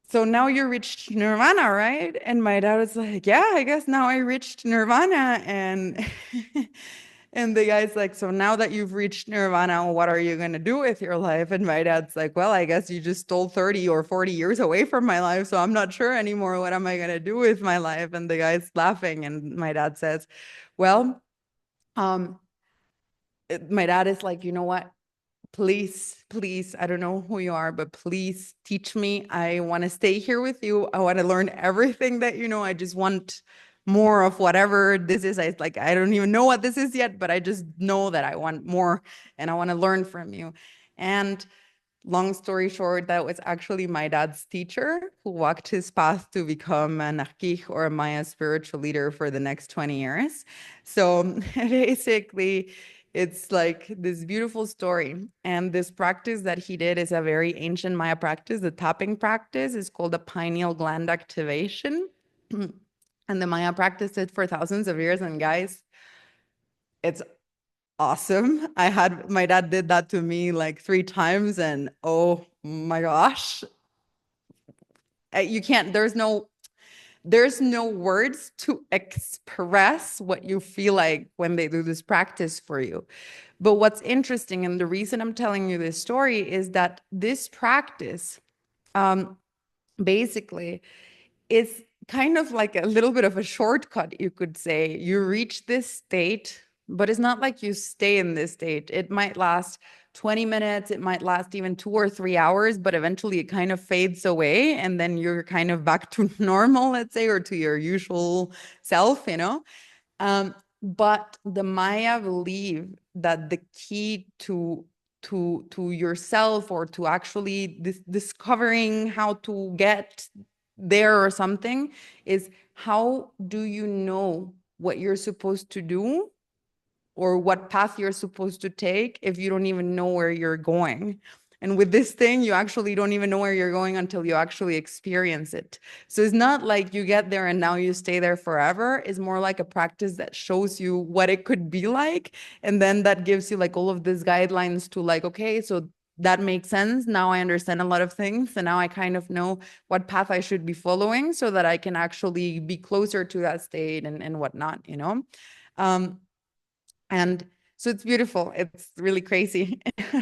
so now you reached Nirvana, right? And my dad was like, yeah, I guess now I reached Nirvana. And and the guy's like, so now that you've reached Nirvana, what are you gonna do with your life? And my dad's like, well, I guess you just stole 30 or 40 years away from my life, so I'm not sure anymore. What am I gonna do with my life? And the guy's laughing, and my dad says, well, um, my dad is like, you know what? Please, I don't know who you are, but please teach me. I want to stay here with you. I want to learn everything that you know. I just want more of whatever this is. I don't even know what this is yet, but I just know that I want more and I want to learn from you. And long story short, that was actually my dad's teacher who walked his path to become an arquij or a Maya spiritual leader for the next 20 years. So basically, it's like this beautiful story. And this practice that he did is a very ancient Maya practice. The tapping practice is called the pineal gland activation. And the Maya practiced it for thousands of years. And guys, it's awesome. My dad did that to me like 3 times, and oh my gosh, you can't, there's no words to express what you feel like when they do this practice for you. But what's interesting, and the reason I'm telling you this story, is that this practice, um, basically it's kind of like a little bit of a shortcut, you could say. You reach this state, but it's not like you stay in this state. It might last 20 minutes, it might last even 2 or 3 hours, but eventually it kind of fades away. And then you're kind of back to normal, let's say, or to your usual self, you know? But the Maya believe that the key to yourself, or to actually discovering how to get there or something, is how do you know what you're supposed to do or what path you're supposed to take if you don't even know where you're going. And with this thing, you actually don't even know where you're going until you actually experience it. So it's not like you get there and now you stay there forever. It's more like a practice that shows you what it could be like. And then that gives you like all of these guidelines to like, okay, so that makes sense. Now I understand a lot of things. And now I kind of know what path I should be following so that I can actually be closer to that state and whatnot, you know? Um, and so it's beautiful. It's really crazy.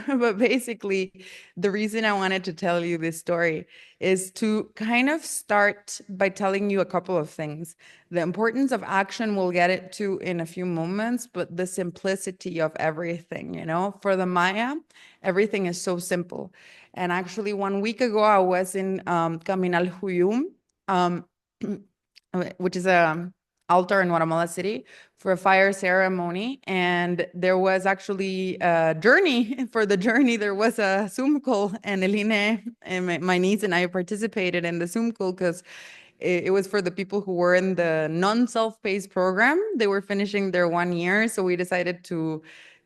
But basically, the reason I wanted to tell you this story is to kind of start by telling you a couple of things. The importance of action, we'll get it to in a few moments, but the simplicity of everything, you know, for the Maya, everything is so simple. And actually, 1 week ago, I was in Caminal Huyum, um, which is a altar in Guatemala City, for a fire ceremony. And there was actually a journey. For the journey, there was a Zoom call, and Eline and my niece and I participated in the Zoom call because it was for the people who were in the non-self-paced program. They were finishing their 1 year. So we decided to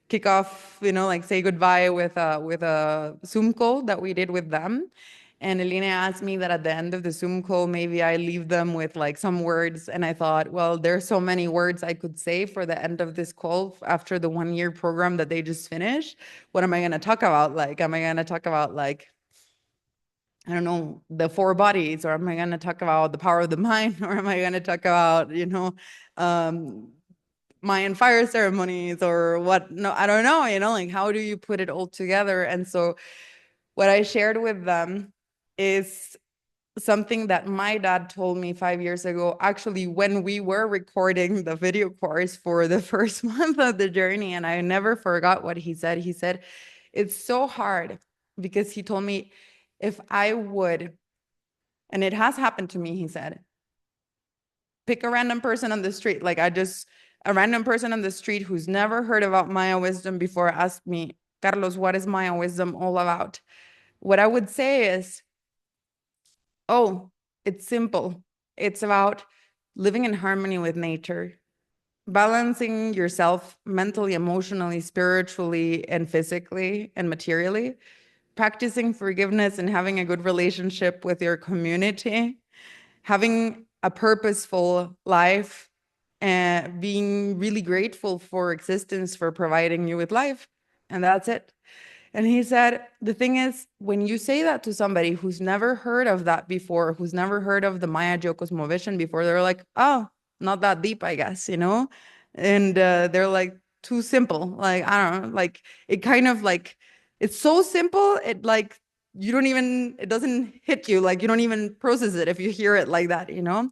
kick off, you know, like say goodbye with a Zoom call that we did with them. And Elena asked me that at the end of the Zoom call, maybe I leave them with like some words. And I thought, well, there's so many words I could say for the end of this call after the 1 year program that they just finished. What am I going to talk about? Like, am I going to talk about like, I don't know, the 4 bodies, or am I going to talk about the power of the mind, or am I going to talk about, you know, um, Mayan fire ceremonies or what? No, I don't know, you know, like how do you put it all together? And so what I shared with them is something that my dad told me 5 years ago, actually, when we were recording the video course for the first month of the journey. And I never forgot what he said. He said, it's so hard, because he told me, if I would, and it has happened to me, he said, pick a random person on the street. Like I just A random person on the street who's never heard about Maya wisdom before asked me, Carlos, what is Maya wisdom all about? What I would say is, oh, it's simple. It's about living in harmony with nature, balancing yourself mentally, emotionally, spiritually, and physically and materially, practicing forgiveness and having a good relationship with your community, having a purposeful life, and being really grateful for existence for providing you with life. And that's it. And he said, the thing is, when you say that to somebody who's never heard of that before, who's never heard of the Maya Cosmovision before, they're like, oh, not that deep, I guess, you know? And they're like, too simple. Like, I don't know, like, it kind of like, it's so simple, it like, you don't even, it doesn't hit you, like, you don't even process it if you hear it like that, you know?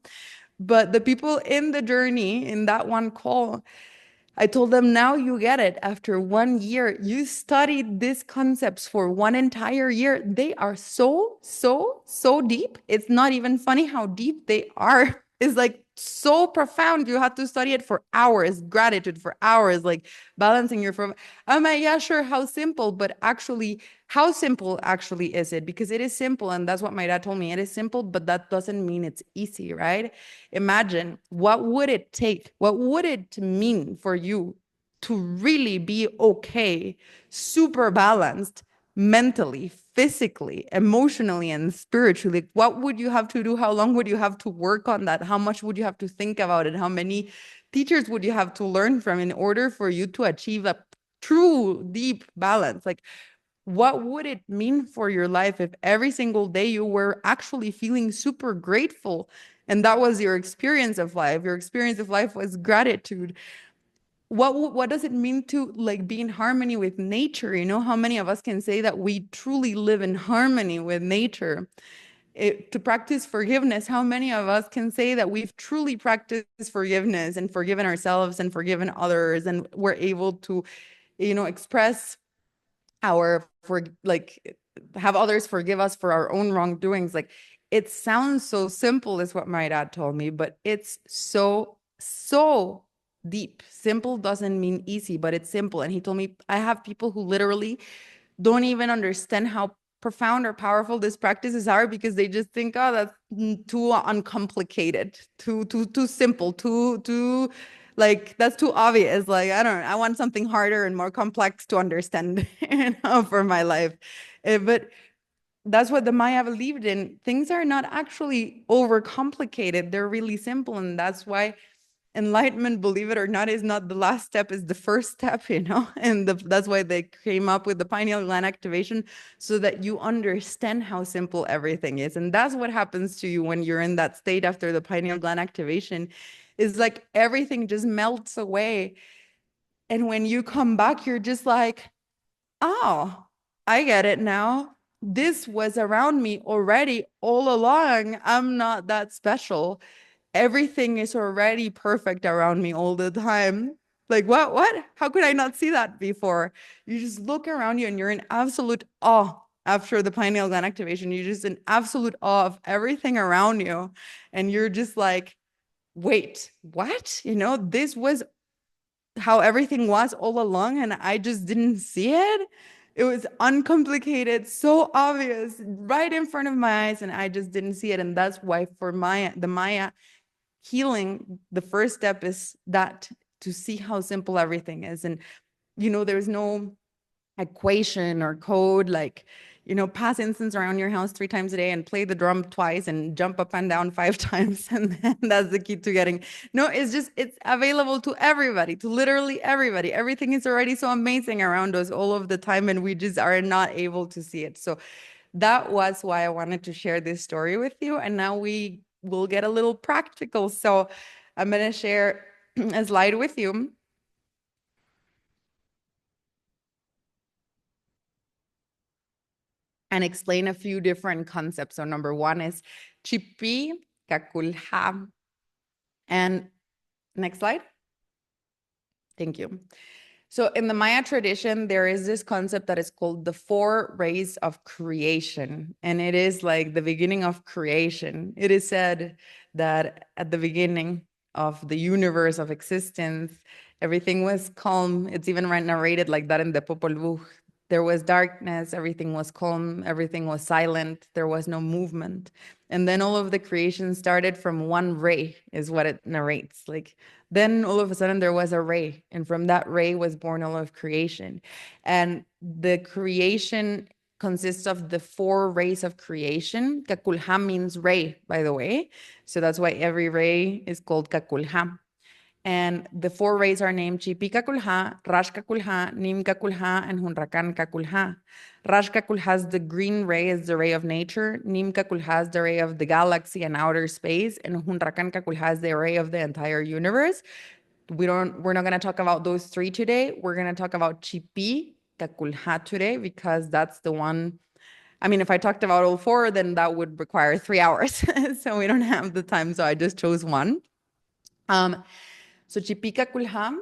But the people in the journey, in that one call, I told them, now you get it. After 1 year, you studied these concepts for one entire year. They are so, so, so deep. It's not even funny how deep they are. It's like so profound. You have to study it for hours, gratitude for hours, like balancing your from. I'm like, yeah, sure, how simple, but actually, how simple actually is it? Because it is simple, and that's what my dad told me. It is simple, but that doesn't mean it's easy, right? Imagine what would it take? What would it mean for you to really be okay, super balanced mentally, physically, emotionally, and spiritually? What would you have to do? How long would you have to work on that? How much would you have to think about it? How many teachers would you have to learn from in order for you to achieve a true deep balance? Like, what would it mean for your life if every single day you were actually feeling super grateful and that was your experience of life? Your experience of life was gratitude. What does it mean to like be in harmony with nature? You know, how many of us can say that we truly live in harmony with nature? To practice forgiveness, how many of us can say that we've truly practiced forgiveness and forgiven ourselves and forgiven others, and we're able to, you know, express our for like have others forgive us for our own wrongdoings? Like, it sounds so simple is what my dad told me, but it's so so deep. Simple doesn't mean easy, but it's simple. And he told me, I have people who literally don't even understand how profound or powerful these practices are, because they just think, oh, that's too uncomplicated, too simple, too like that's too obvious. Like, I don't know, I want something harder and more complex to understand, you know, for my life. But that's what the Maya believed in. Things are not actually overcomplicated. They're really simple. And that's why enlightenment, believe it or not, is not the last step, is the first step, you know? And that's why they came up with the pineal gland activation, so that you understand how simple everything is. And that's what happens to you when you're in that state after the pineal gland activation, is like everything just melts away. And when you come back, you're just like, oh, I get it now. This was around me already all along. I'm not that special. Everything is already perfect around me all the time. Like, what? How could I not see that before? You just look around you and you're in absolute awe after the pineal gland activation. You're just in absolute awe of everything around you. And you're just like, wait, what? You know, this was how everything was all along, and I just didn't see it. It was uncomplicated, so obvious, right in front of my eyes, and I just didn't see it. And that's why for the Maya healing, the first step is that, to see how simple everything is. And, you know, there's no equation or code, like, you know, pass incense around your house 3 times a day and play the drum twice and jump up and down 5 times. And then that's the key to getting. No, it's just, it's available to everybody, to literally everybody. Everything is already so amazing around us all of the time, and we just are not able to see it. So that was why I wanted to share this story with you. And now we will get a little practical. So I'm going to share a slide with you and explain a few different concepts. So number one is chipi, kakulha. And next slide. Thank you. So in the Maya tradition, there is this concept that is called the 4 rays of creation. And it is like the beginning of creation. It is said that at the beginning of the universe, of existence. Everything was calm. It's even narrated like that in the Popol Vuh. There was darkness, everything was calm, everything was silent, there was no movement. And then all of the creation started from one ray, is what it narrates. Like, then all of a sudden there was a ray, and from that ray was born all of creation. And the creation consists of the four rays of creation. Kakulha means ray, by the way. So that's why every ray is called Kakulha. And the four rays are named Chipika Kulha, Rashka Kulha, Nimka Kulha, and Hunrakan Kulha. Rashka Kulha is the green ray, is the ray of nature. Nimka Kulha is the ray of the galaxy and outer space. And Hunrakan Kulha is the ray of the entire universe. We're not going to talk about those three today. We're going to talk about Chipi Kakulha today because that's the one. I mean, if I talked about all four, then that would require 3 hours. So we don't have the time. So I just chose one. So Chipika Kulham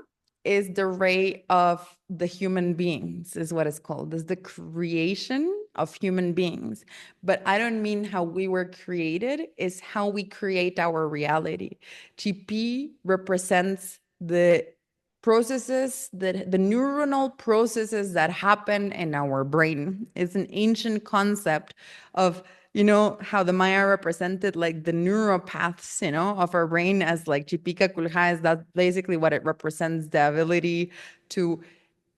is the ray of the human beings, is what it's called. It's the creation of human beings. But I don't mean how we were created, it's how we create our reality. Chipi represents the processes, the neuronal processes that happen in our brain. It's an ancient concept of how the Maya represented like the neuropaths, of our brain as like Chipika Kulha is that basically what it represents, the ability to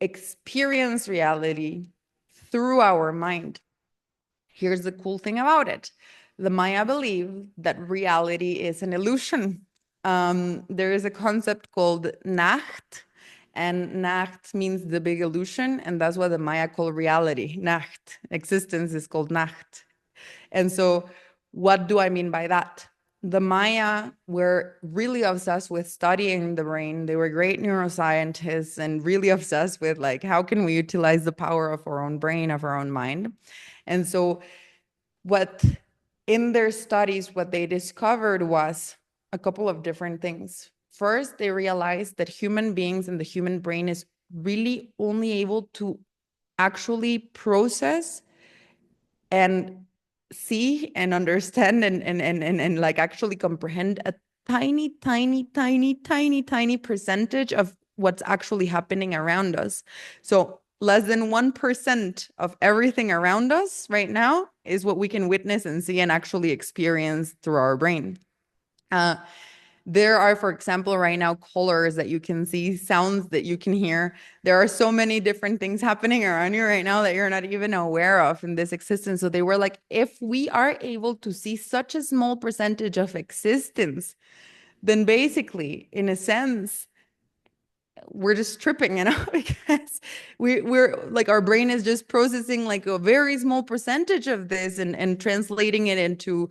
experience reality through our mind. Here's the cool thing about it. The Maya believe that reality is an illusion. There is a concept called Nacht, and Nacht means the big illusion, and that's what the Maya call reality. Nacht, existence is called Nacht. And so what do I mean by that? The Maya were really obsessed with studying the brain. They were great neuroscientists and really obsessed with like, how can we utilize the power of our own brain, of our own mind? And so what in their studies, what they discovered was a couple of different things. First, they realized that human beings and the human brain is really only able to actually process and see and understand and like actually comprehend a tiny, tiny, tiny, tiny, tiny percentage of what's actually happening around us. So less than 1% of everything around us right now is what we can witness and see and actually experience through our brain. There are, for example, right now, colors that you can see, sounds that you can hear. There are so many different things happening around you right now that you're not even aware of in this existence. So they were like, if we are able to see such a small percentage of existence, then basically, in a sense, we're just tripping, because we're like our brain is just processing like a very small percentage of this and translating it into,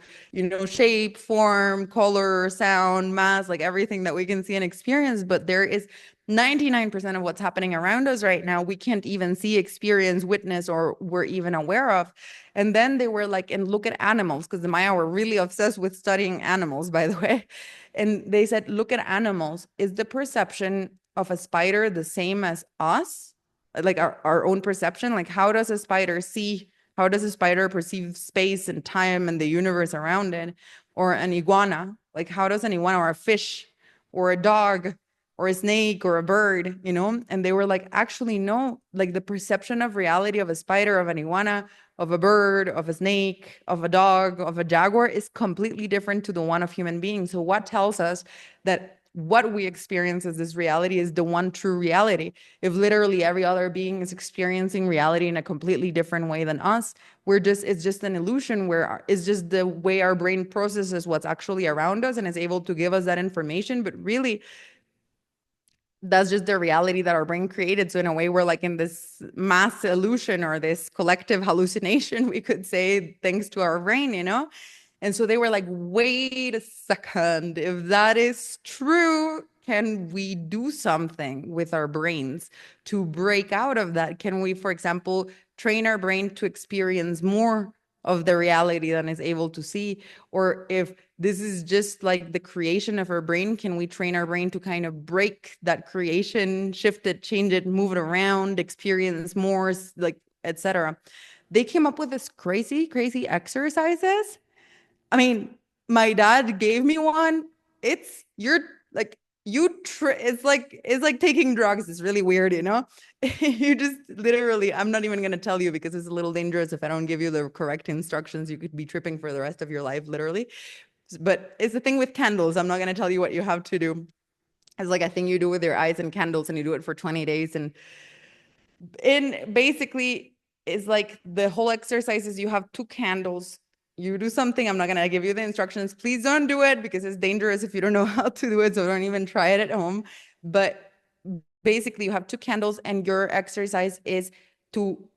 shape, form, color, sound, mass, like everything that we can see and experience. But there is 99% of what's happening around us right now we can't even see, experience, witness, or we're even aware of. And then they were like, and look at animals, because the Maya were really obsessed with studying animals, by the way. And they said, look at animals. Is the perception of a spider the same as us? Like our own perception? Like, how does a spider see? How does a spider perceive space and time and the universe around it? Or an iguana? Like, how does an iguana or a fish or a dog or a snake or a bird, And they were like, actually, no, like the perception of reality of a spider, of an iguana, of a bird, of a snake, of a dog, of a jaguar is completely different to the one of human beings. So what tells us that what we experience as this reality is the one true reality? If literally every other being is experiencing reality in a completely different way than us, it's just an illusion where it's just the way our brain processes what's actually around us and is able to give us that information. But really, that's just the reality that our brain created. So in a way, we're like in this mass illusion or this collective hallucination, we could say, thanks to our brain, And so they were like, wait a second, if that is true, can we do something with our brains to break out of that? Can we, for example, train our brain to experience more of the reality than is able to see? Or if this is just like the creation of our brain, can we train our brain to kind of break that creation, shift it, change it, move it around, experience more, like, etc. They came up with this crazy, crazy exercises. I mean, my dad gave me one. You're like it's like taking drugs. It's really weird, you know? You just literally, I'm not even gonna tell you because it's a little dangerous. If I don't give you the correct instructions, you could be tripping for the rest of your life, literally. But it's the thing with candles. I'm not gonna tell you what you have to do. It's like a thing you do with your eyes and candles, and you do it for 20 days. And in basically is like the whole exercise is you have two candles. You do something. I'm not gonna give you the instructions. Please don't do it because it's dangerous if you don't know how to do it. So don't even try it at home. But basically, you have two candles, and your exercise is to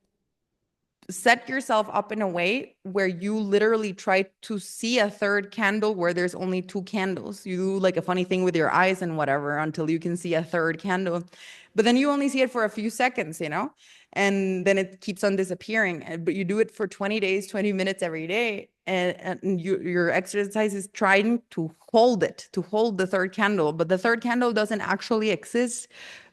set yourself up in a way where you literally try to see a third candle where there's only two candles. You do like a funny thing with your eyes and whatever until you can see a third candle. But then you only see it for a few seconds, you know? And then it keeps on disappearing. But you do it for 20 days, 20 minutes every day. And your exercise is trying to hold it, to hold the third candle. But the third candle doesn't actually exist.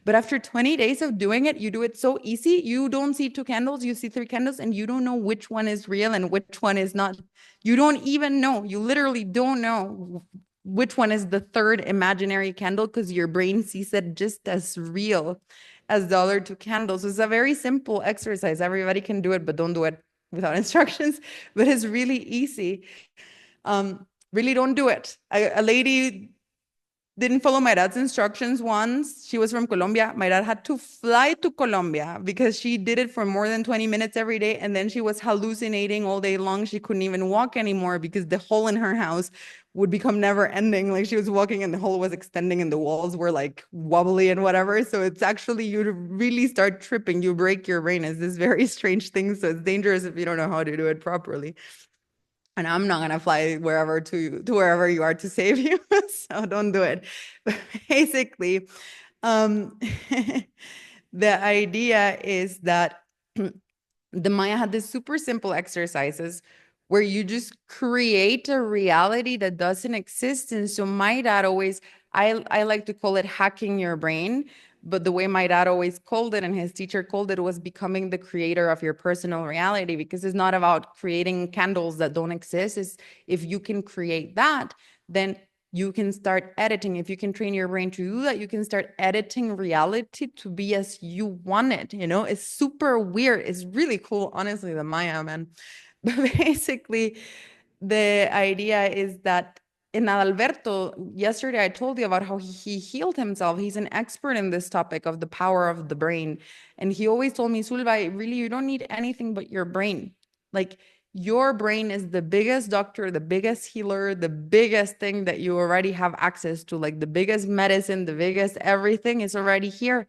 But after 20 days of doing it, you do it so easy. You don't see two candles, you see three candles, and you don't know which one is real and which one is not. You don't even know. You literally don't know which one is the third imaginary candle because your brain sees it just as real as the other two candles. It's a very simple exercise. Everybody can do it, but don't do it without instructions. But it's really easy. Really don't do it. A lady didn't follow my dad's instructions once. She was from Colombia. My dad had to fly to Colombia because she did it for more than 20 minutes every day. And then she was hallucinating all day long. She couldn't even walk anymore because the hole in her house would become never ending. Like she was walking and the hole was extending and the walls were like wobbly and whatever. So it's actually, you really start tripping. You break your brain. It's this very strange thing. So it's dangerous if you don't know how to do it properly. And I'm not gonna fly wherever to wherever you are to save you. So don't do it. But basically, um, the idea is that the Maya had this super simple exercises where you just create a reality that doesn't exist. And so my dad always, I like to call it hacking your brain. But the way my dad always called it and his teacher called it was becoming the creator of your personal reality, because it's not about creating candles that don't exist. It's if you can create that, then you can start editing. If you can train your brain to do that, you can start editing reality to be as you want it. You know, it's super weird. It's really cool, honestly, the Maya, man. But basically, the idea is that in Adalberto, yesterday I told you about how he healed himself. He's an expert in this topic of the power of the brain. And he always told me, Sulva, really, you don't need anything but your brain. Like, your brain is the biggest doctor, the biggest healer, the biggest thing that you already have access to, like the biggest medicine, the biggest everything is already here.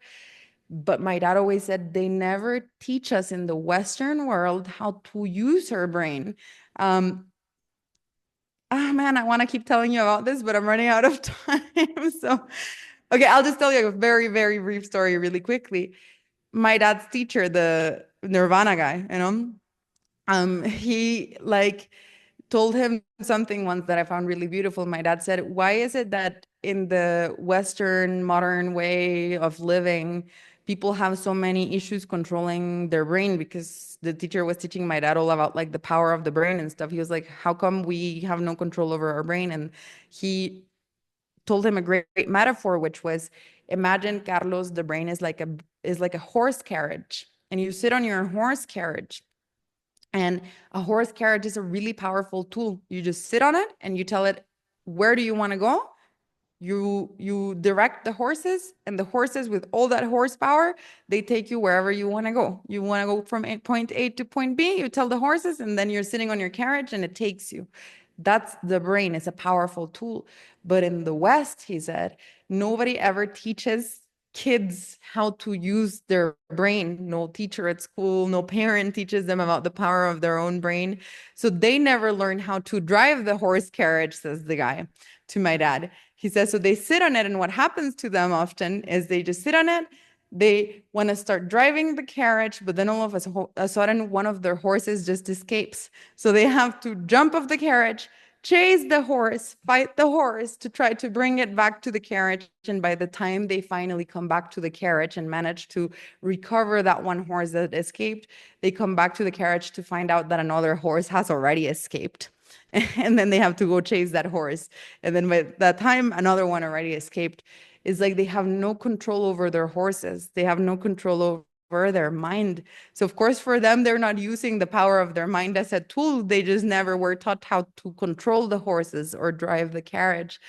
But my dad always said they never teach us in the Western world how to use our brain. Oh man, I want to keep telling you about this, but I'm running out of time. So, okay, I'll just tell you a very, very brief story really quickly. My dad's teacher, the Nirvana guy, he like told him something once that I found really beautiful. My dad said, why is it that in the Western modern way of living, people have so many issues controlling their brain? Because the teacher was teaching my dad all about like the power of the brain and stuff. He was like, how come we have no control over our brain? And he told him a great metaphor, which was, imagine, Carlos, the brain is like a horse carriage, and you sit on your horse carriage. And a horse carriage is a really powerful tool. You just sit on it and you tell it, where do you want to go? You direct the horses, and the horses with all that horsepower, they take you wherever you want to go. You want to go from point A to point B, you tell the horses, and then you're sitting on your carriage and it takes you. That's the brain. It's a powerful tool. But in the West, he said, nobody ever teaches kids how to use their brain. No teacher at school, no parent teaches them about the power of their own brain. So they never learn how to drive the horse carriage, says the guy to my dad. He says, so they sit on it, and what happens to them often is they just sit on it. They want to start driving the carriage, but then all of a sudden, one of their horses just escapes. So they have to jump off the carriage, chase the horse, fight the horse to try to bring it back to the carriage. And by the time they finally come back to the carriage and manage to recover that one horse that escaped, they come back to the carriage to find out that another horse has already escaped. And then they have to go chase that horse. And then by that time, another one already escaped. It's like they have no control over their horses. They have no control over their mind. So of course, for them, they're not using the power of their mind as a tool. They just never were taught how to control the horses or drive the carriage.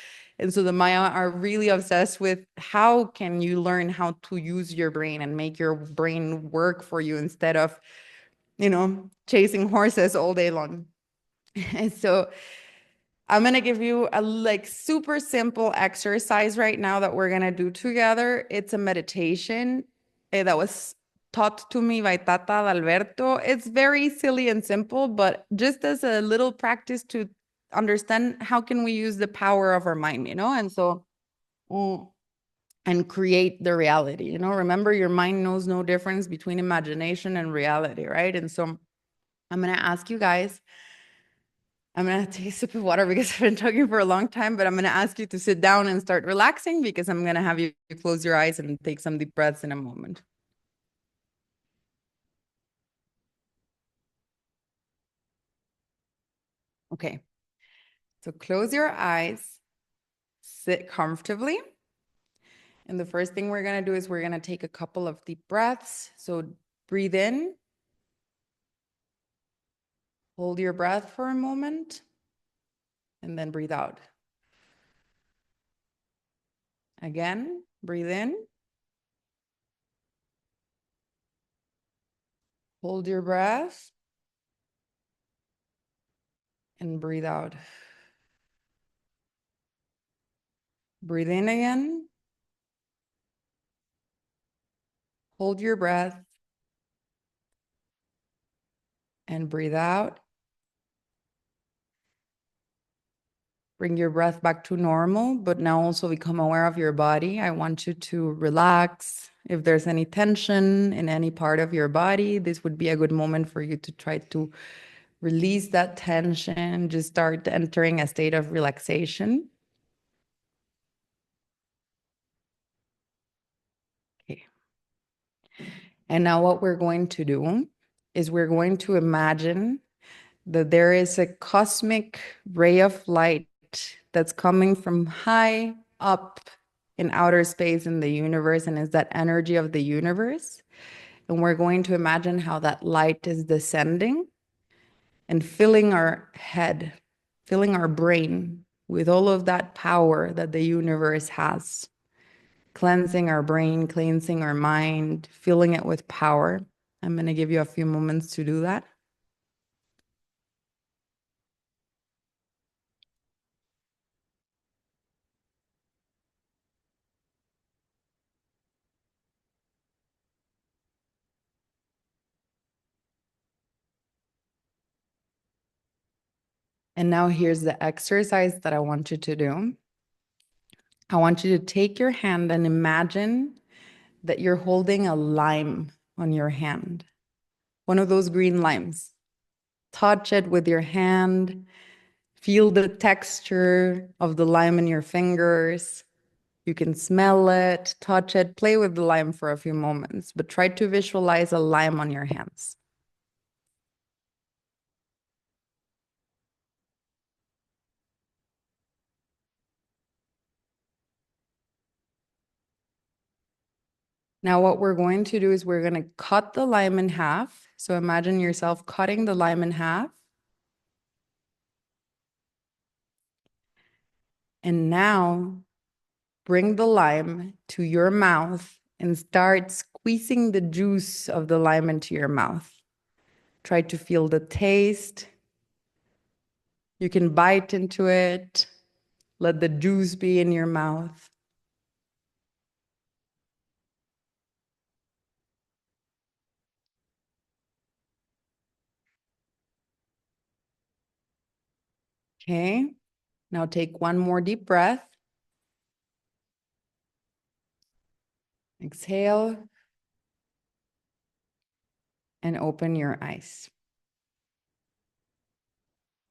And so the Maya are really obsessed with how can you learn how to use your brain and make your brain work for you instead of, chasing horses all day long. And so I'm going to give you a like super simple exercise right now that we're going to do together. It's a meditation that was taught to me by Tata Alberto. It's very silly and simple, but just as a little practice to understand how can we use the power of our mind, And so mm, and create the reality, Remember, your mind knows no difference between imagination and reality, right? And so I'm going to ask you guys, I'm going to take a sip of water because I've been talking for a long time, but I'm going to ask you to sit down and start relaxing because I'm going to have you close your eyes and take some deep breaths in a moment. Okay. So close your eyes, sit comfortably. And the first thing we're going to do is we're going to take a couple of deep breaths. So breathe in, hold your breath for a moment, and then breathe out. Again, breathe in, hold your breath, and breathe out. Breathe in again, hold your breath, and breathe out. Bring your breath back to normal, but now also become aware of your body. I want you to relax. If there's any tension in any part of your body, this would be a good moment for you to try to release that tension, just start entering a state of relaxation. Okay. And now what we're going to do is we're going to imagine that there is a cosmic ray of light that's coming from high up in outer space in the universe and is that energy of the universe. And we're going to imagine how that light is descending and filling our head, filling our brain with all of that power that the universe has, cleansing our brain, cleansing our mind, filling it with power. I'm going to give you a few moments to do that. And now here's the exercise that I want you to do. I want you to take your hand and imagine that you're holding a lime on your hand, one of those green limes. Touch it with your hand, feel the texture of the lime in your fingers. You can smell it, touch it, play with the lime for a few moments, but try to visualize a lime on your hands. Now, what we're going to do is we're going to cut the lime in half. So imagine yourself cutting the lime in half. And now bring the lime to your mouth and start squeezing the juice of the lime into your mouth. Try to feel the taste. You can bite into it. Let the juice be in your mouth. Okay. Now take one more deep breath. Exhale and open your eyes.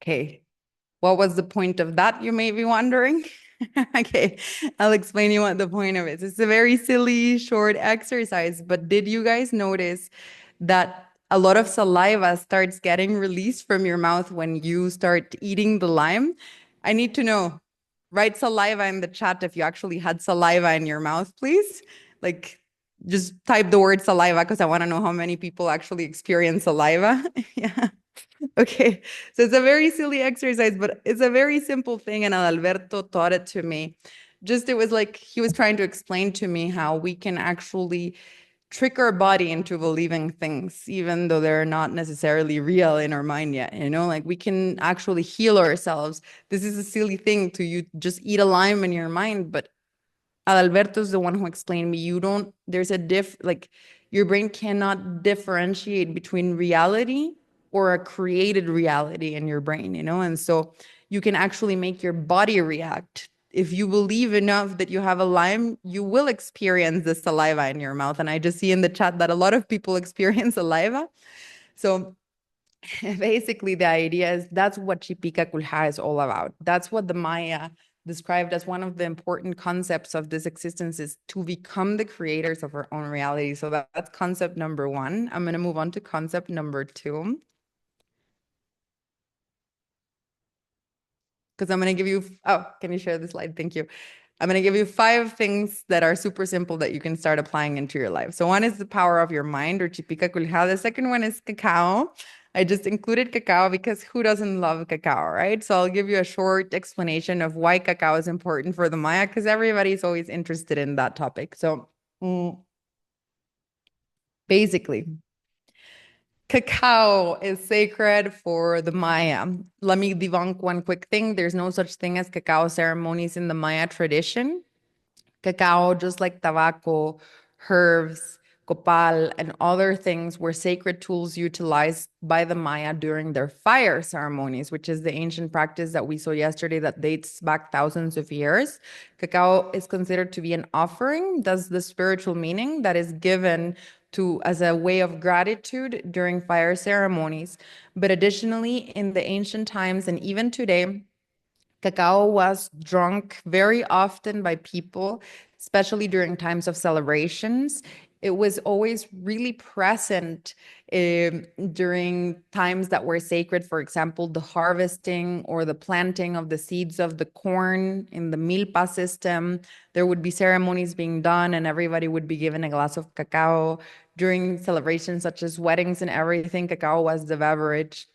Okay. What was the point of that, you may be wondering? Okay, I'll explain you what the point of it is. It's a very silly, short exercise, but did you guys notice that a lot of saliva starts getting released from your mouth when you start eating the lime. I need to know. Write saliva in the chat if you actually had saliva in your mouth, please. Like, just type the word saliva because I want to know how many people actually experience saliva. Yeah. Okay. So it's a very silly exercise, but it's a very simple thing. And Alberto taught it to me. Just it was like he was trying to explain to me how we can actually trick our body into believing things, even though they're not necessarily real in our mind yet. Like we can actually heal ourselves. This is a silly thing to you just eat a lime in your mind, but Alberto is the one who explained me you don't, there's a like your brain cannot differentiate between reality or a created reality in your brain. And so you can actually make your body react. If you believe enough that you have a lime, you will experience the saliva in your mouth. And I just see in the chat that a lot of people experience saliva. So basically, the idea is that's what Chipica Kulha is all about. That's what the Maya described as one of the important concepts of this existence is to become the creators of our own reality. So that's concept number one. I'm going to move on to concept number two. Because I'm going to give you, oh, can you share the slide? Thank you. I'm going to give you 5 things that are super simple that you can start applying into your life. So one is the power of your mind or chipica kulha. The second one is cacao. I just included cacao because who doesn't love cacao, right? So I'll give you a short explanation of why cacao is important for the Maya because everybody's always interested in that topic. So basically, cacao is sacred for the Maya. Let me debunk one quick thing. There's no such thing as cacao ceremonies in the Maya tradition. Cacao, just like tobacco, herbs, copal, and other things were sacred tools utilized by the Maya during their fire ceremonies, which is the ancient practice that we saw yesterday that dates back thousands of years. Cacao is considered to be an offering, that's the spiritual meaning that is given to as a way of gratitude during fire ceremonies. But additionally, in the ancient times and even today, cacao was drunk very often by people, especially during times of celebrations. It was always really present during times that were sacred, for example, the harvesting or the planting of the seeds of the corn in the milpa system. There would be ceremonies being done, and everybody would be given a glass of cacao. During celebrations such as weddings and everything, cacao was the beverage.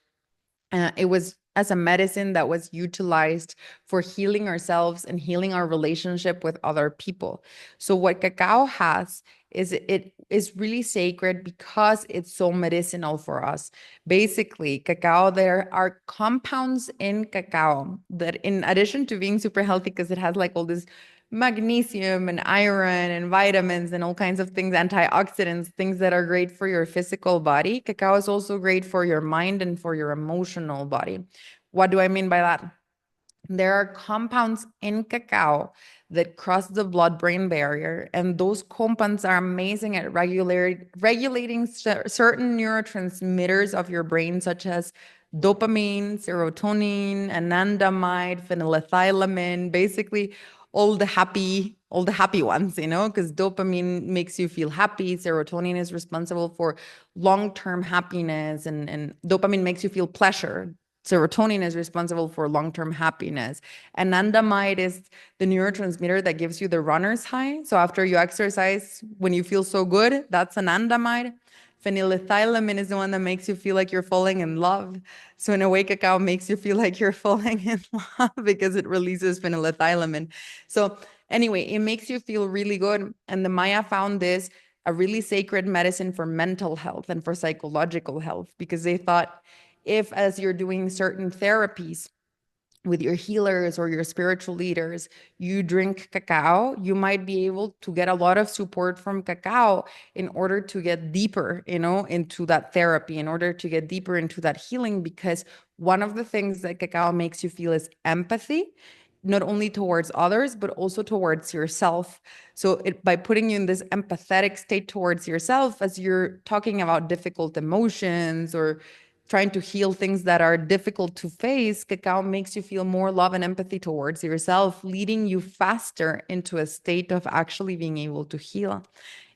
It was as a medicine that was utilized for healing ourselves and healing our relationship with other people. So what cacao has is it is really sacred because it's so medicinal for us. Basically, cacao, there are compounds in cacao that in addition to being super healthy because it has like all this magnesium and iron and vitamins and all kinds of things, antioxidants, things that are great for your physical body. Cacao is also great for your mind and for your emotional body. What do I mean by that? There are compounds in cacao that cross the blood-brain barrier, and those compounds are amazing at regulating certain neurotransmitters of your brain, such as dopamine, serotonin, anandamide, phenylethylamine, basically all the happy ones, because dopamine makes you feel happy. Serotonin is responsible for long-term happiness, and dopamine makes you feel pleasure. Serotonin is responsible for long-term happiness. Anandamide is the neurotransmitter that gives you the runner's high. So after you exercise, when you feel so good, that's anandamide. Phenylethylamine is the one that makes you feel like you're falling in love. So in a way, cacao makes you feel like you're falling in love because it releases phenylethylamine. So anyway, it makes you feel really good. And the Maya found this a really sacred medicine for mental health and for psychological health because they thought if as you're doing certain therapies with your healers or your spiritual leaders, you drink cacao, you might be able to get a lot of support from cacao in order to get deeper, into that therapy, in order to get deeper into that healing. Because one of the things that cacao makes you feel is empathy, not only towards others, but also towards yourself. So by putting you in this empathetic state towards yourself, as you're talking about difficult emotions or trying to heal things that are difficult to face, cacao makes you feel more love and empathy towards yourself, leading you faster into a state of actually being able to heal.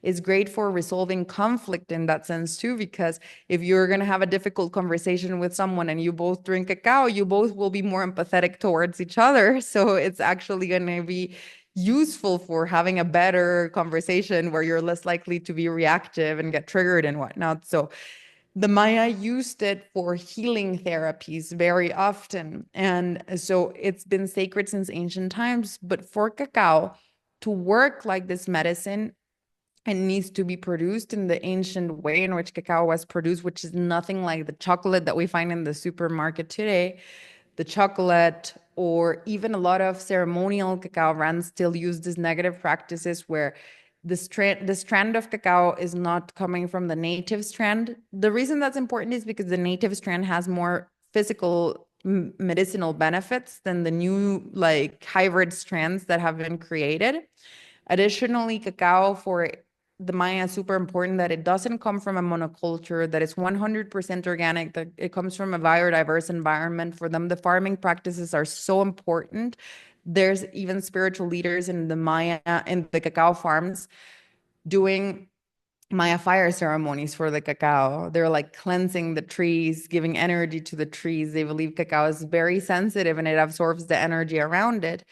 is great for resolving conflict in that sense too, because if you're going to have a difficult conversation with someone and you both drink cacao, you both will be more empathetic towards each other. So it's actually going to be useful for having a better conversation where you're less likely to be reactive and get triggered and whatnot. So the Maya used it for healing therapies very often. And so it's been sacred since ancient times. But for cacao to work like this medicine, it needs to be produced in the ancient way in which cacao was produced, which is nothing like the chocolate that we find in the supermarket today. The chocolate, or even a lot of ceremonial cacao brands still use these negative practices where the strand of cacao is not coming from the native strand. The reason that's important is because the native strand has more physical medicinal benefits than the new like hybrid strands that have been created. Additionally, cacao for the Maya is super important that it doesn't come from a monoculture, that it's 100% organic, that it comes from a biodiverse environment. For them, the farming practices are so important. There's even spiritual leaders in the Maya, in the cacao farms, doing Maya fire ceremonies for the cacao. They're like cleansing the trees, giving energy to the trees. They believe cacao is very sensitive and it absorbs the energy around it.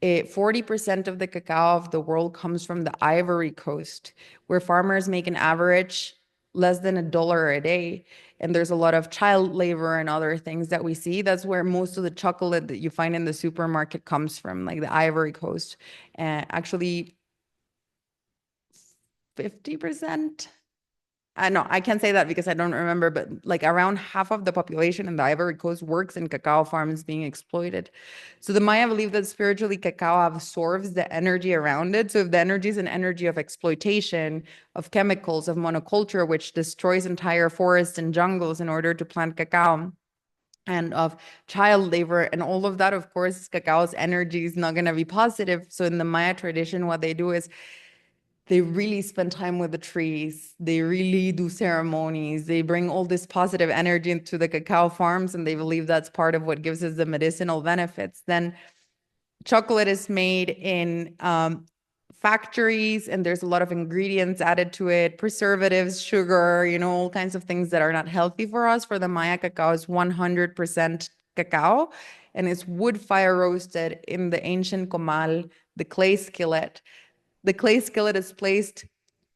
40% of the cacao of the world comes from the Ivory Coast, where farmers make an average less than $1 a day. And there's a lot of child labor and other things that we see. That's where most of the chocolate that you find in the supermarket comes from, like the Ivory Coast. Actually, 50%. No, I can't say that because I don't remember, but like around half of the population in the Ivory Coast works in cacao farms being exploited. So the Maya believe that spiritually cacao absorbs the energy around it. So if the energy is an energy of exploitation, of chemicals, of monoculture, which destroys entire forests and jungles in order to plant cacao, and of child labor and all of that, of course, cacao's energy is not going to be positive. So in the Maya tradition, what they do is they really spend time with the trees. They really do ceremonies. They bring all this positive energy into the cacao farms, and they believe that's part of what gives us the medicinal benefits. Then chocolate is made in factories, and there's a lot of ingredients added to it, preservatives, sugar, all kinds of things that are not healthy for us. For the Maya, cacao is 100% cacao, and it's wood fire roasted in the ancient comal, the clay skillet. The clay skillet is placed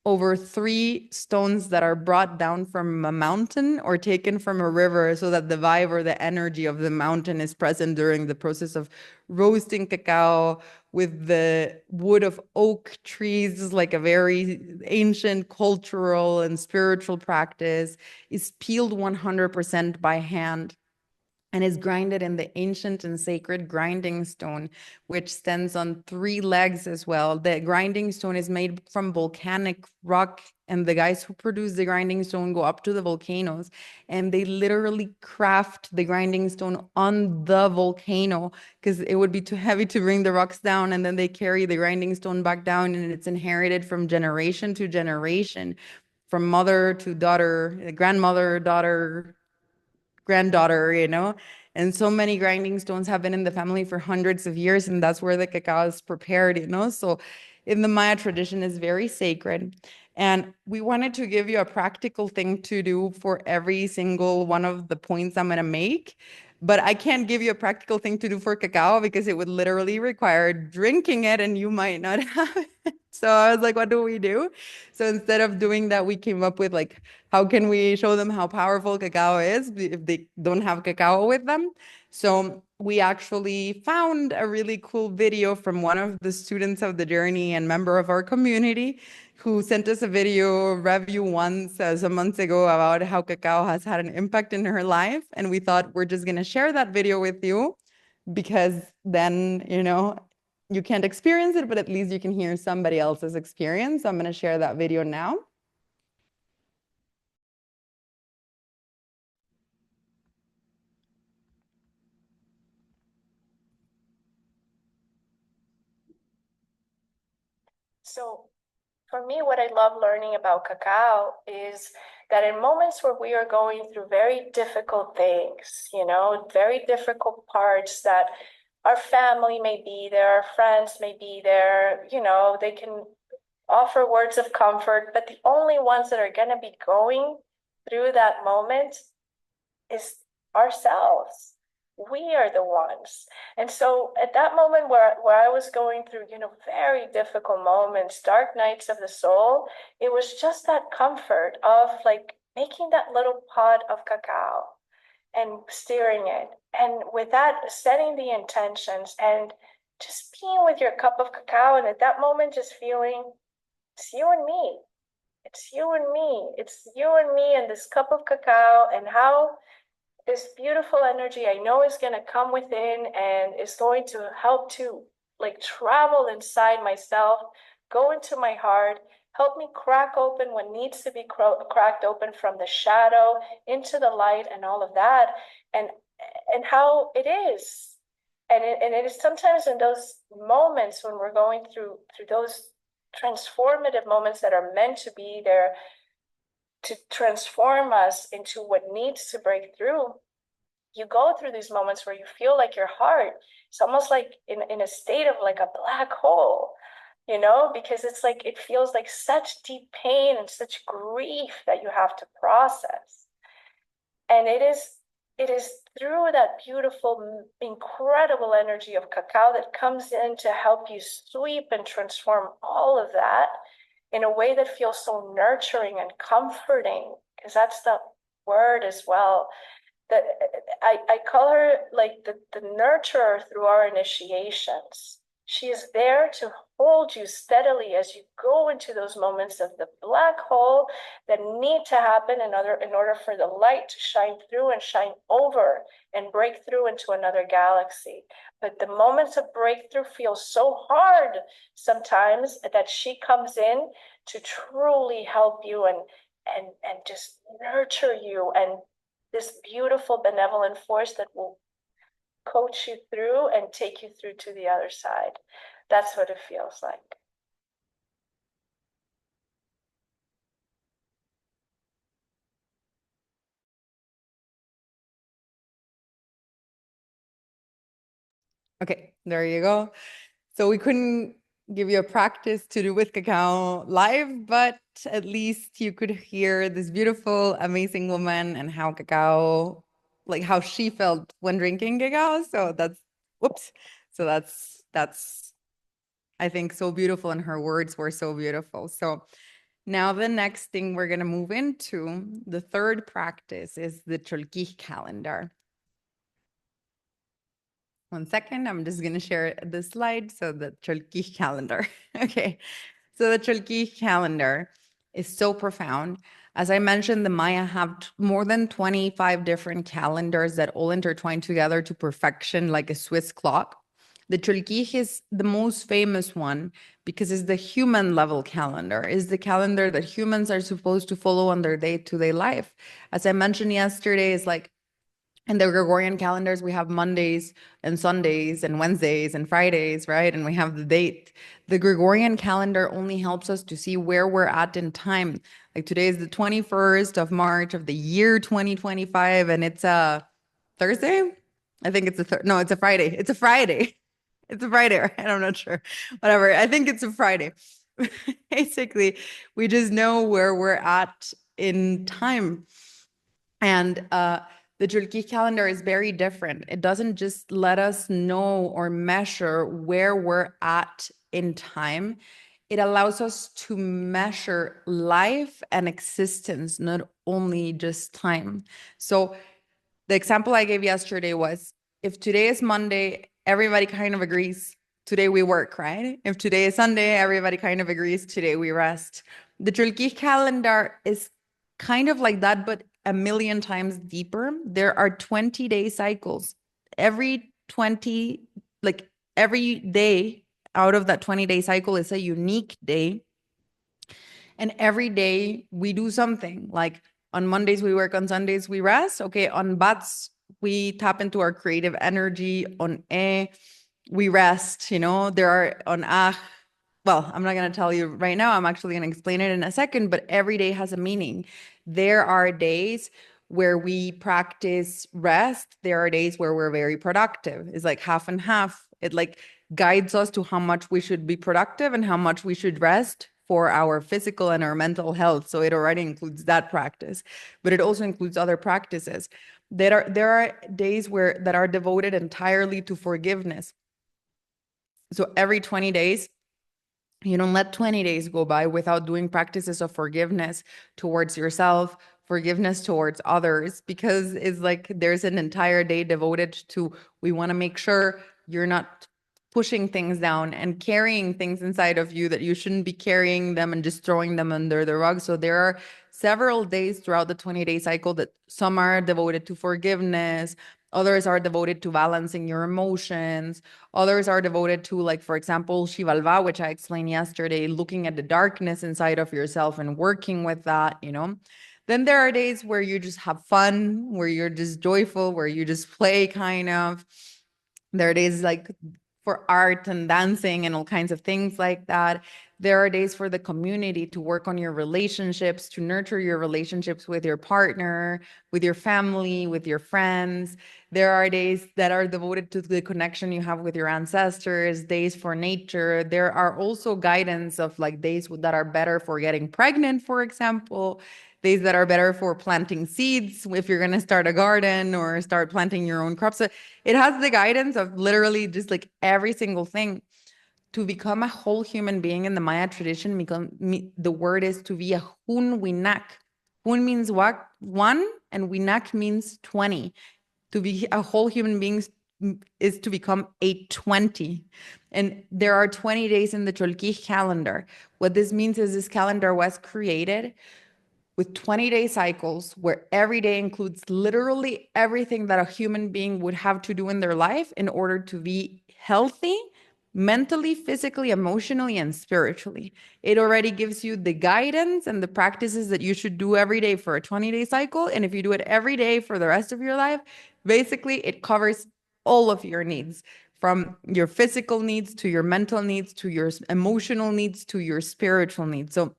over 3 stones that are brought down from a mountain or taken from a river so that the vibe or the energy of the mountain is present during the process of roasting cacao with the wood of oak trees. This is like a very ancient cultural and spiritual practice. Is peeled 100% by hand and is grinded in the ancient and sacred grinding stone, which stands on 3 legs as well. The grinding stone is made from volcanic rock, and the guys who produce the grinding stone go up to the volcanoes and they literally craft the grinding stone on the volcano because it would be too heavy to bring the rocks down. And then they carry the grinding stone back down, and it's inherited from generation to generation, from mother to daughter, grandmother, daughter, granddaughter. And so many grinding stones have been in the family for hundreds of years, and that's where the cacao is prepared. So in the Maya tradition is very sacred. And we wanted to give you a practical thing to do for every single one of the points I'm going to make. But I can't give you a practical thing to do for cacao because it would literally require drinking it and you might not have it. So I was like, what do we do? So instead of doing that, we came up with like, how can we show them how powerful cacao is if they don't have cacao with them? So we actually found a really cool video from one of the students of the journey and member of our community who sent us a video review once some months ago about how cacao has had an impact in her life. And we thought we're just going to share that video with you because then, you can't experience it, but at least you can hear somebody else's experience. So I'm going to share that video now. So for me, what I love learning about cacao is that in moments where we are going through very difficult things, very difficult parts that our family may be there, our friends may be there, they can offer words of comfort, but the only ones that are going to be going through that moment is ourselves. We are the ones. And so at that moment where I was going through, very difficult moments, dark nights of the soul, it was just that comfort of like making that little pot of cacao and stirring it. And with that, setting the intentions and just being with your cup of cacao. And at that moment, just feeling it's you and me. It's you and me. It's you and me and this cup of cacao, and how this beautiful energy I know is going to come within and is going to help to like travel inside myself, go into my heart, help me crack open what needs to be cracked open from the shadow into the light and all of that, and how it is. And it is sometimes in those moments when we're going through those transformative moments that are meant to be there to transform us into what needs to break through. You go through these moments where you feel like your heart, it's almost like in a state of like a black hole, because it's like it feels like such deep pain and such grief that you have to process. And it is through that beautiful, incredible energy of cacao that comes in to help you sweep and transform all of that in a way that feels so nurturing and comforting, because that's the word as well. That I call her like the nurturer through our initiations. She is there to hold you steadily as you go into those moments of the black hole that need to happen in order for the light to shine through and shine over and break through into another galaxy. But the moments of breakthrough feel so hard sometimes that she comes in to truly help you and just nurture you, and this beautiful benevolent force that will coach you through and take you through to the other side. That's what it feels like. Okay, there you go. So we couldn't give you a practice to do with cacao live, but at least you could hear this beautiful, amazing woman and how cacao, like how she felt when drinking cacao. So that's, whoops. So that's, I think, so beautiful, and her words were so beautiful. So now the next thing we're going to move into, the third practice, is the Cholquij calendar. 1 second, I'm just going to share the slide. So the Cholquij calendar. Okay, so the Cholquij calendar is so profound. As I mentioned, the Maya have more than 25 different calendars that all intertwine together to perfection, like a Swiss clock. The Cholquij is the most famous one because it's the human level calendar. It's the calendar that humans are supposed to follow on their day-to-day life. As I mentioned yesterday, it's like in the Gregorian calendars, we have Mondays and Sundays and Wednesdays and Fridays, right? And we have the date. The Gregorian calendar only helps us to see where we're at in time. Like today is the 21st of March of the year 2025, and it's a Thursday. I think it's no, it's a Friday. It's a Friday. It's a Friday, right? I'm not sure. Whatever. I think it's a Friday. Basically, we just know where we're at in time. And the Julki calendar is very different. It doesn't just let us know or measure where we're at in time. It allows us to measure life and existence, not only just time. So the example I gave yesterday was, if today is Monday, everybody kind of agrees today we work, right? If today is Sunday, everybody kind of agrees today we rest. The Julki calendar is kind of like that, but a million times deeper. There are 20-day cycles. Every 20, like every day out of that 20-day cycle is a unique day. And every day we do something. Like on Mondays we work, on Sundays we rest. Okay, on Bats we tap into our creative energy. On E we rest, There are on Ah, well, I'm not going to tell you right now. I'm actually going to explain it in a second, but every day has a meaning. There are days where we practice rest. There are days where we're very productive. It's like half and half. It like guides us to how much we should be productive and how much we should rest for our physical and our mental health. So it already includes that practice, but it also includes other practices. There are days that are devoted entirely to forgiveness. So every 20 days, you don't let 20 days go by without doing practices of forgiveness towards yourself, forgiveness towards others, because it's like there's an entire day devoted to, we want to make sure you're not pushing things down and carrying things inside of you that you shouldn't be carrying them and just throwing them under the rug. So there are several days throughout the 20-day cycle that some are devoted to forgiveness, others are devoted to balancing your emotions, others are devoted to, like, for example, Shivalva, which I explained yesterday, looking at the darkness inside of yourself and working with that, you know. Then there are days where you just have fun, where you're just joyful, where you just play, kind of. There are days like for art and dancing and all kinds of things like that. There are days for the community to work on your relationships, to nurture your relationships with your partner, with your family, with your friends. There are days that are devoted to the connection you have with your ancestors, days for nature. There are also guidance of like days that are better for getting pregnant, for example, days that are better for planting seeds if you're going to start a garden or start planting your own crops. So it has the guidance of literally just like every single thing. To become a whole human being in the Maya tradition, the word is to be a hun winak. Hun means what? One, and winak means 20. To be a whole human being is to become a 20. And there are 20 days in the Cholquij calendar. What this means is this calendar was created with 20-day cycles where every day includes literally everything that a human being would have to do in their life in order to be healthy, mentally, physically, emotionally, and spiritually. It already gives you the guidance and the practices that you should do every day for a 20-day cycle. And if you do it every day for the rest of your life, basically it covers all of your needs, from your physical needs to your mental needs to your emotional needs to your spiritual needs. So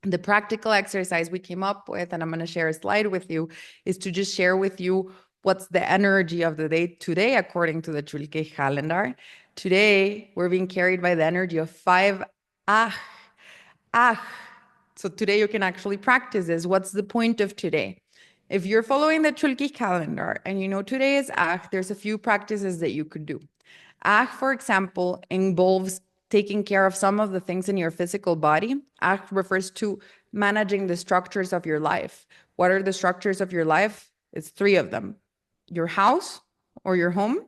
the practical exercise we came up with, and I'm going to share a slide with you, is to just share with you what's the energy of the day today according to the Chulke calendar. Today, we're being carried by the energy of 5 Ah. Ah. So today you can actually practice this. What's the point of today? If you're following the Chulki calendar and you know today is Ah, there's a few practices that you could do. Ah, for example, involves taking care of some of the things in your physical body. Ah refers to managing the structures of your life. What are the structures of your life? It's 3 of them: your house or your home,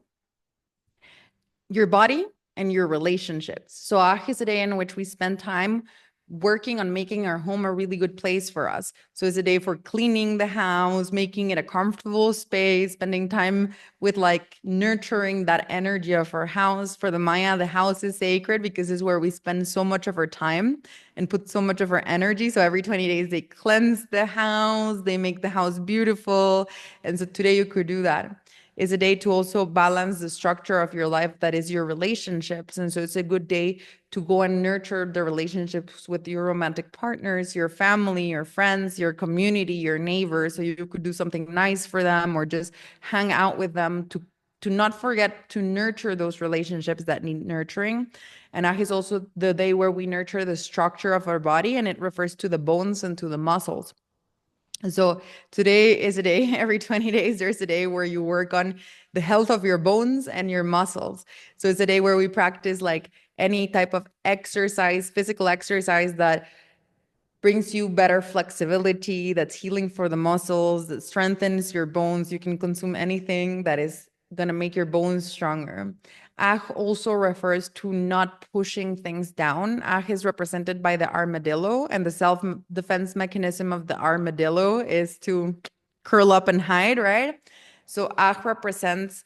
your body, and your relationships. So Ah is a day in which we spend time working on making our home a really good place for us. So it's a day for cleaning the house, making it a comfortable space, spending time with like nurturing that energy of our house. For the Maya, the house is sacred because it's where we spend so much of our time and put so much of our energy. So every 20 days, they cleanse the house, they make the house beautiful. And so today you could do that. Is a day to also balance the structure of your life that is your relationships. And so it's a good day to go and nurture the relationships with your romantic partners, your family, your friends, your community, your neighbors. So you could do something nice for them or just hang out with them to not forget to nurture those relationships that need nurturing. And that is also the day where we nurture the structure of our body, and it refers to the bones and to the muscles. So today is a day, every 20 days, there's a day where you work on the health of your bones and your muscles. So it's a day where we practice like any type of exercise, physical exercise that brings you better flexibility, that's healing for the muscles, that strengthens your bones. You can consume anything that is going to make your bones stronger. Ah also refers to not pushing things down. Ah is represented by the armadillo, and the self-defense mechanism of the armadillo is to curl up and hide, right? So Ah represents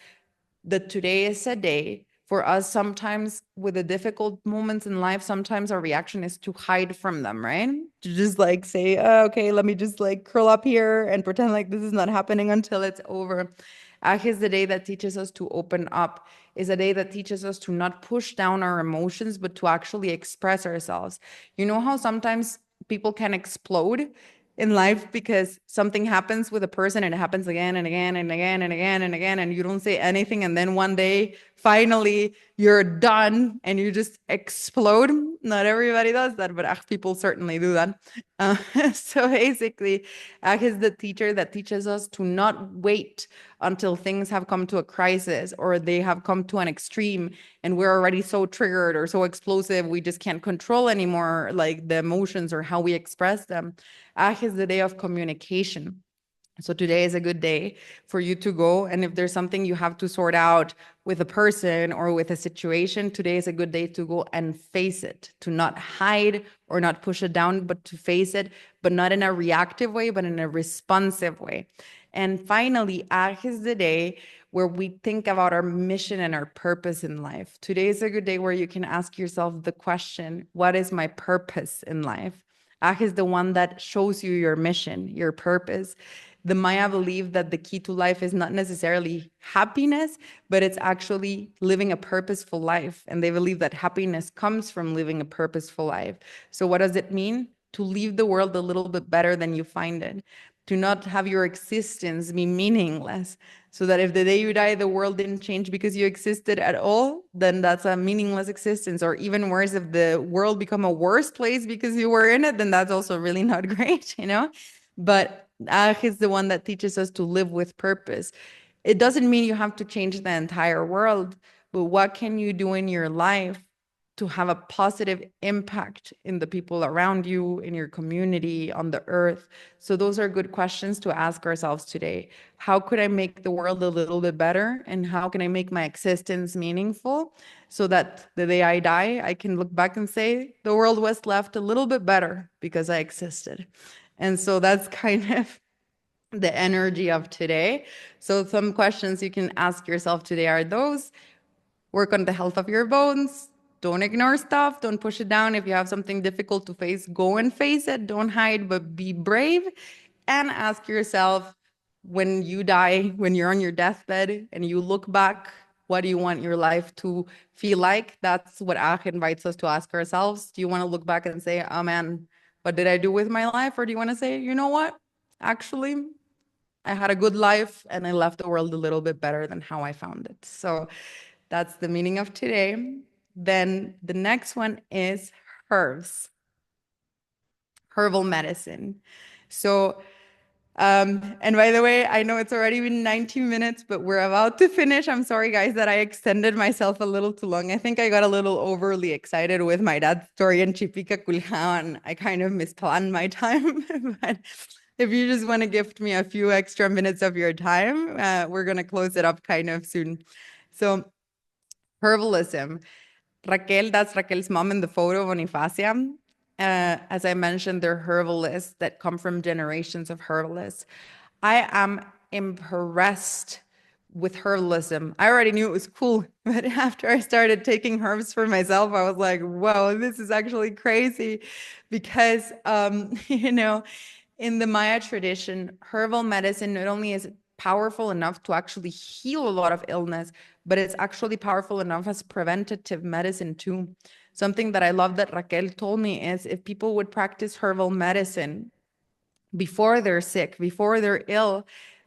that today is a day for us. Sometimes with the difficult moments in life, sometimes our reaction is to hide from them, right? To just like say, oh, okay, let me just like curl up here and pretend like this is not happening until it's over. Is the day that teaches us to open up, is a day that teaches us to not push down our emotions, but to actually express ourselves. You know how sometimes people can explode in life because something happens with a person and it happens again and again and again and again and again, and you don't say anything, and then one day finally you're done and you just explode. Not everybody does that, but people certainly do that. Uh, so basically, is the teacher that teaches us to not wait until things have come to a crisis or they have come to an extreme and we're already so triggered or so explosive we just can't control anymore, like the emotions or how we express them. Is the day of communication. So today is a good day for you to go. And if there's something you have to sort out with a person or with a situation, today is a good day to go and face it, to not hide or not push it down, but to face it, but not in a reactive way, but in a responsive way. And finally, is the day where we think about our mission and our purpose in life. Today is a good day where you can ask yourself the question, what is my purpose in life? Is the one that shows you your mission, your purpose. The Maya believe that the key to life is not necessarily happiness, but it's actually living a purposeful life. And they believe that happiness comes from living a purposeful life. So what does it mean? To leave the world a little bit better than you find it. To not have your existence be meaningless. So that if the day you die, the world didn't change because you existed at all, then that's a meaningless existence. Or even worse, if the world become a worse place because you were in it, then that's also really not great, you know? But is the one that teaches us to live with purpose. It doesn't mean you have to change the entire world, but what can you do in your life to have a positive impact in the people around you, in your community, on the earth? So those are good questions to ask ourselves today. How could I make the world a little bit better? And how can I make my existence meaningful so that the day I die, I can look back and say, the world was left a little bit better because I existed. And so that's kind of the energy of today. So some questions you can ask yourself today are those: work on the health of your bones. Don't ignore stuff. Don't push it down. If you have something difficult to face, go and face it. Don't hide, but be brave. And ask yourself, when you die, when you're on your deathbed and you look back, what do you want your life to feel like? That's what Ach invites us to ask ourselves. Do you want to look back and say, oh man, what did I do with my life? Or do you want to say, you know what? Actually, I had a good life and I left the world a little bit better than how I found it. So that's the meaning of today. Then the next one is herbs, herbal medicine. So, and by the way, I know it's already been 19 minutes, but we're about to finish. I'm sorry, guys, that I extended myself a little too long. I think I got a little overly excited with my dad's story in Chipica Culja, and I kind of misplanned my time. But if you just want to gift me a few extra minutes of your time, we're going to close it up kind of soon. So, herbalism. Raquel, that's Raquel's mom in the photo, Bonifacia. As I mentioned, they're herbalists that come from generations of herbalists. I am impressed with herbalism. I already knew it was cool, but after I started taking herbs for myself, I was like, whoa, this is actually crazy. Because, you know, in the Maya tradition, herbal medicine not only is powerful enough to actually heal a lot of illness, but it's actually powerful enough as preventative medicine too. Something that I love that Raquel told me is if people would practice herbal medicine before they're sick, before they're ill,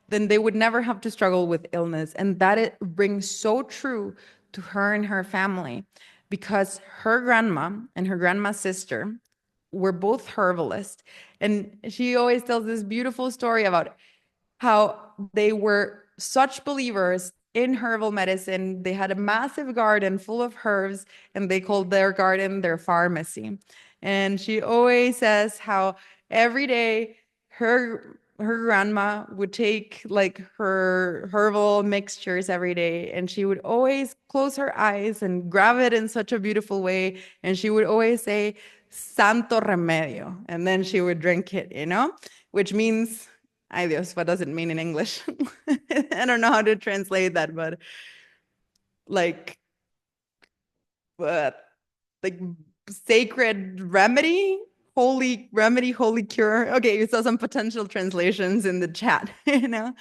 then they would never have to struggle with illness. And that it rings so true to her and her family because her grandma and her grandma's sister were both herbalists. And she always tells this beautiful story about how they were such believers in herbal medicine. They had a massive garden full of herbs, and they called their garden their pharmacy. And she always says how every day her grandma would take like her herbal mixtures every day, and she would always close her eyes and grab it in such a beautiful way, and she would always say santo remedio, and then she would drink it, you know, which means, ay Dios, what does it mean in English? I don't know how to translate that, but like, uh, like sacred remedy, holy remedy, holy cure. Okay, you saw some potential translations in the chat, you know?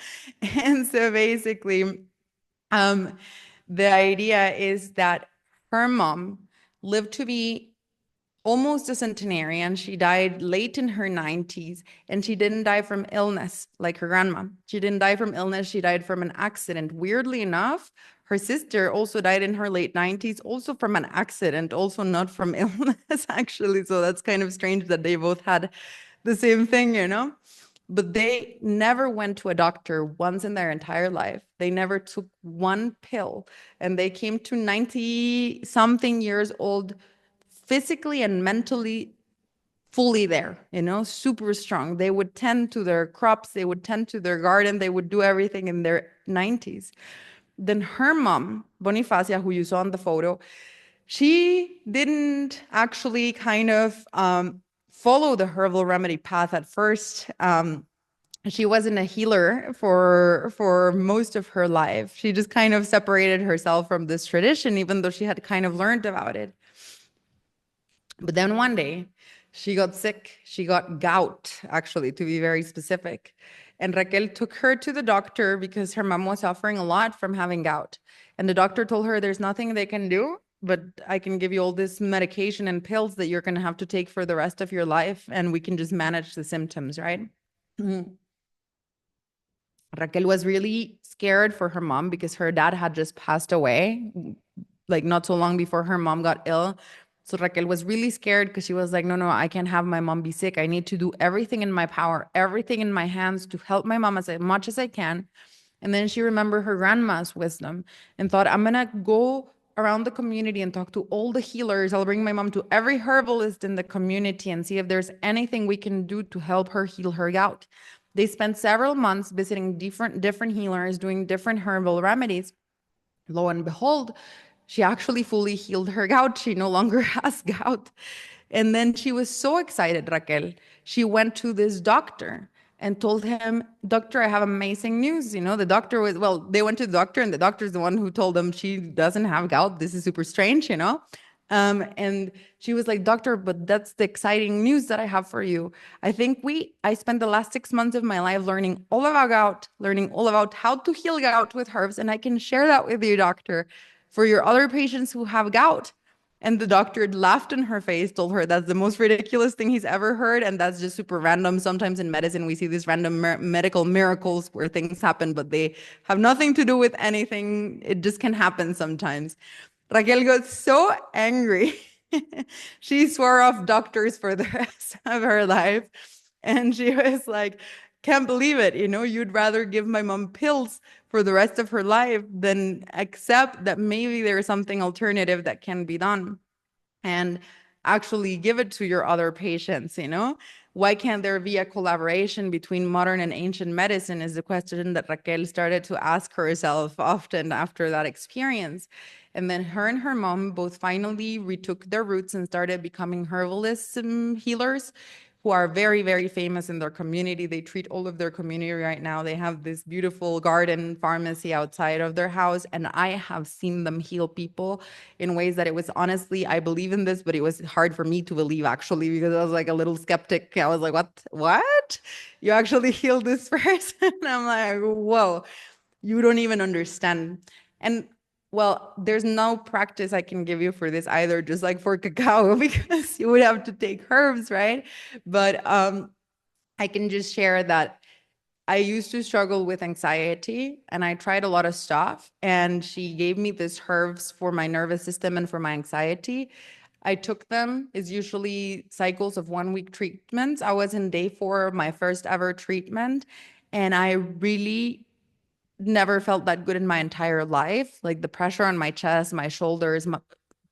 And so basically, the idea is that her mom lived to be almost a centenarian. She died late in her 90s, and she didn't die from illness like her grandma. She didn't die from illness. She died from an accident. Weirdly enough, her sister also died in her late 90s, also from an accident, also not from illness, actually. So that's kind of strange that they both had the same thing, you know? But they never went to a doctor once in their entire life. They never took one pill. And they came to 90 something years old, physically and mentally fully there, you know, super strong. They would tend to their crops, they would tend to their garden, they would do everything in their 90s. Then her mom, Bonifacia, who you saw in the photo, she didn't actually kind of follow the herbal remedy path at first. She wasn't a healer for most of her life. She just kind of separated herself from this tradition, even though she had kind of learned about it. But then one day she got sick. She got gout, actually, to be very specific. And Raquel took her to the doctor because her mom was suffering a lot from having gout. And the doctor told her, there's nothing they can do, but I can give you all this medication and pills that you're going to have to take for the rest of your life, and we can just manage the symptoms, right? Raquel was really scared for her mom because her dad had just passed away, like not so long before her mom got ill. So Raquel was really scared because she was like, no, I can't have my mom be sick. I need to do everything in my power, everything in my hands to help my mom as much as I can. And then she remembered her grandma's wisdom and thought, I'm going to go around the community and talk to all the healers. I'll bring my mom to every herbalist in the community and see if there's anything we can do to help her heal her gout. They spent several months visiting different healers, doing different herbal remedies. Lo and behold, she actually fully healed her gout. She no longer has gout. And then she was so excited, Raquel. She went to this doctor and told him, Doctor, I have amazing news. You know, the doctor was, well, they went to the doctor, and the doctor's the one who told them she doesn't have gout. This is super strange, you know? And she was like, Doctor, but that's the exciting news that I have for you. I spent the last 6 months of my life learning all about gout, learning all about how to heal gout with herbs. And I can share that with you, doctor, for your other patients who have gout. And the doctor laughed in her face, told her that's the most ridiculous thing he's ever heard. And that's just super random. Sometimes in medicine, we see these random medical miracles where things happen, but they have nothing to do with anything. It just can happen sometimes. Raquel got so angry. She swore off doctors for the rest of her life. And she was like, can't believe it. You know, you'd rather give my mom pills for the rest of her life than accept that maybe there's something alternative that can be done and actually give it to your other patients, you know? Why can't there be a collaboration between modern and ancient medicine is the question that Raquel started to ask herself often after that experience. And then her and her mom both finally retook their roots and started becoming herbalists and healers who are very, very famous in their community. They treat all of their community right now. They have this beautiful garden pharmacy outside of their house, and I have seen them heal people in ways that it was honestly, I believe in this, but it was hard for me to believe actually, because I was like a little skeptic. I was like, what? You actually healed this person? I'm like, whoa, you don't even understand. And well, there's no practice I can give you for this either, just like for cacao, because you would have to take herbs, right? But I can just share that I used to struggle with anxiety, and I tried a lot of stuff. And she gave me these herbs for my nervous system and for my anxiety. I took them. It's usually cycles of 1 week treatments. I was in day 4 of my first ever treatment, and I really never felt that good in my entire life. Like the pressure on my chest, my shoulders,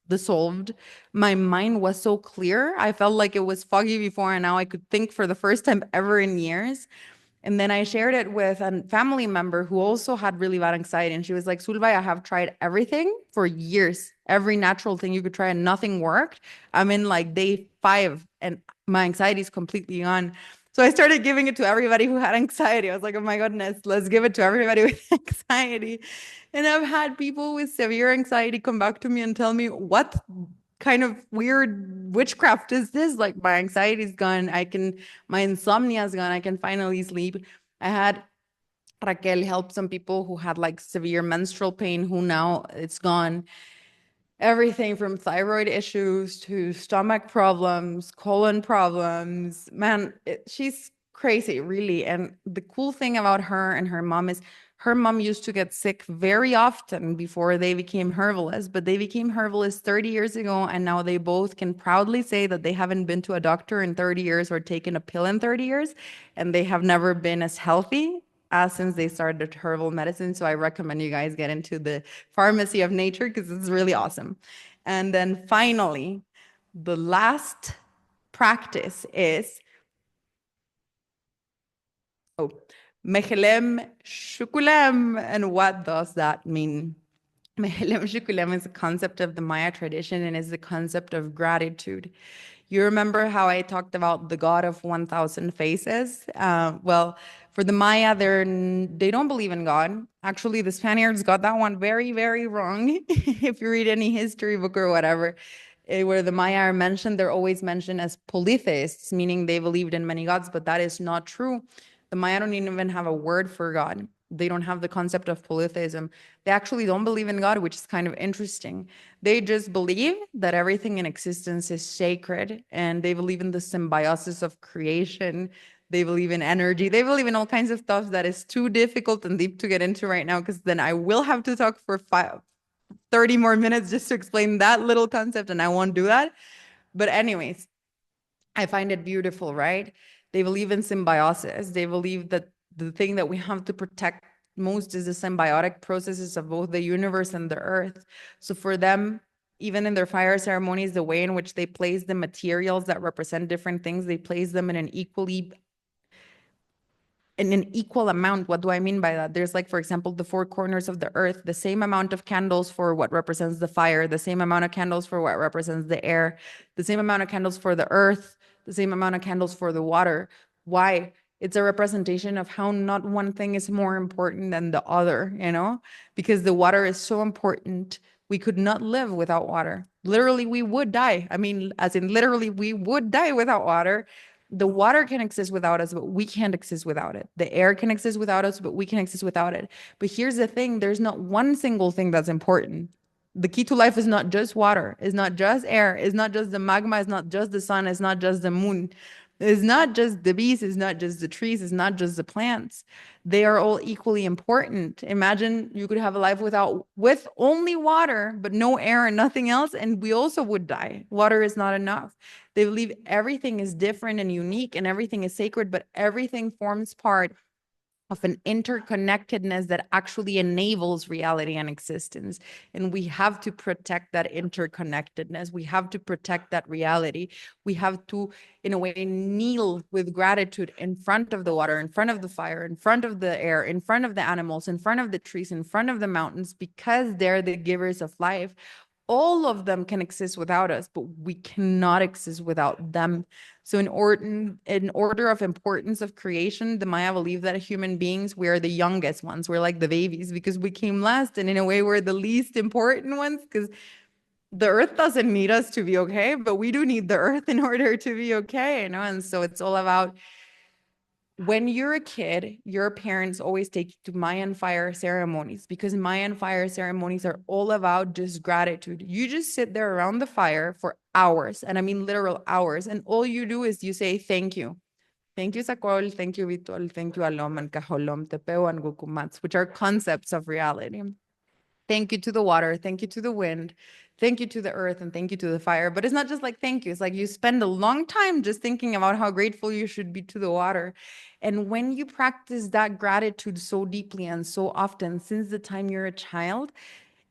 dissolved. My mind was so clear. I felt like it was foggy before, and now I could think for the first time ever in years. And then I shared it with a family member who also had really bad anxiety. And she was like, Sulva, I have tried everything for years, every natural thing you could try, and nothing worked. I'm in like day 5, and my anxiety is completely gone. So I started giving it to everybody who had anxiety. I was like, oh my goodness, let's give it to everybody with anxiety. And I've had people with severe anxiety come back to me and tell me, what kind of weird witchcraft is this? Like my anxiety's gone. My insomnia's gone. I can finally sleep. I had Raquel help some people who had like severe menstrual pain who now it's gone. everything from thyroid issues to stomach problems, colon problems. Man, she's crazy, really. And the cool thing about her and her mom is her mom used to get sick very often before they became herbalists, but they became herbalists 30 years ago. And now they both can proudly say that they haven't been to a doctor in 30 years or taken a pill in 30 years. And they have never been as healthy since they started herbal medicine. So I recommend you guys get into the pharmacy of nature because it's really awesome. And then finally, the last practice is Mehelem Shukulem. And what does that mean? Mehelem Shukulem is a concept of the Maya tradition and is the concept of gratitude. You remember how I talked about the god of 1,000 faces? Well, for the Maya, they don't believe in God. Actually, the Spaniards got that one very, very wrong. If you read any history book or whatever, where the Maya are mentioned, they're always mentioned as polytheists, meaning they believed in many gods, but that is not true. The Maya don't even have a word for God. They don't have the concept of polytheism. They actually don't believe in God, which is kind of interesting. They just believe that everything in existence is sacred, and they believe in the symbiosis of creation. They believe in energy. They believe in all kinds of stuff that is too difficult and deep to get into right now, because then I will have to talk for 30 more minutes just to explain that little concept, and I won't do that. But anyways, I find it beautiful, right? They believe in symbiosis. They believe that the thing that we have to protect most is the symbiotic processes of both the universe and the earth. So for them, even in their fire ceremonies, the way in which they place the materials that represent different things, they place them in an equal amount. What do I mean by that? There's like, for example, the four corners of the earth, the same amount of candles for what represents the fire, the same amount of candles for what represents the air, the same amount of candles for the earth, the same amount of candles for the water. Why? It's a representation of how not one thing is more important than the other, because the water is so important. We could not live without water. Literally, we would die. I mean, as in literally, we would die without water. The water can exist without us, but we can't exist without it. The air can exist without us, but we can exist without it. But here's the thing, there's not one single thing that's important. The key to life is not just water, it's not just air, it's not just the magma, it's not just the sun, it's not just the moon. It's not just the bees, it's not just the trees, it's not just the plants. They are all equally important. Imagine you could have a life with only water, but no air and nothing else, and we also would die. Water is not enough. They believe everything is different and unique and everything is sacred, but everything forms part of an interconnectedness that actually enables reality and existence. And we have to protect that interconnectedness. We have to protect that reality. We have to, in a way, kneel with gratitude in front of the water, in front of the fire, in front of the air, in front of the animals, in front of the trees, in front of the mountains, because they're the givers of life. All of them can exist without us, but we cannot exist without them. So in order of importance of creation, the Maya believe that human beings, we're the youngest ones. We're like the babies because we came last, and in a way we're the least important ones because the earth doesn't need us to be okay, but we do need the earth in order to be okay, And so it's all about, when you're a kid, your parents always take you to Mayan fire ceremonies, because Mayan fire ceremonies are all about just gratitude. You just sit there around the fire for hours, and I mean literal hours, and all you do is you say thank you. Thank you, Sakol. Thank you, Vitol. Thank you, Alom and Kaholom, Tepeo and Gukumats, which are concepts of reality. Thank you to the water. Thank you to the wind. Thank you to the earth, and thank you to the fire. But it's not just like thank you. It's like you spend a long time just thinking about how grateful you should be to the water. And when you practice that gratitude so deeply and so often since the time you're a child,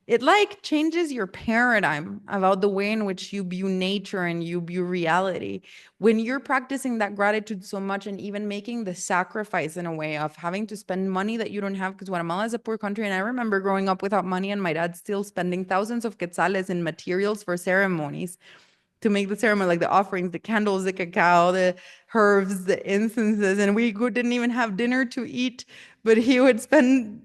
it like changes your paradigm about the way in which you view nature and you view reality. When you're practicing that gratitude so much and even making the sacrifice in a way of having to spend money that you don't have, because Guatemala is a poor country. And I remember growing up without money and my dad still spending thousands of quetzales in materials for ceremonies to make the ceremony, like the offerings, the candles, the cacao, the herbs, the incenses, and we didn't even have dinner to eat, but he would spend,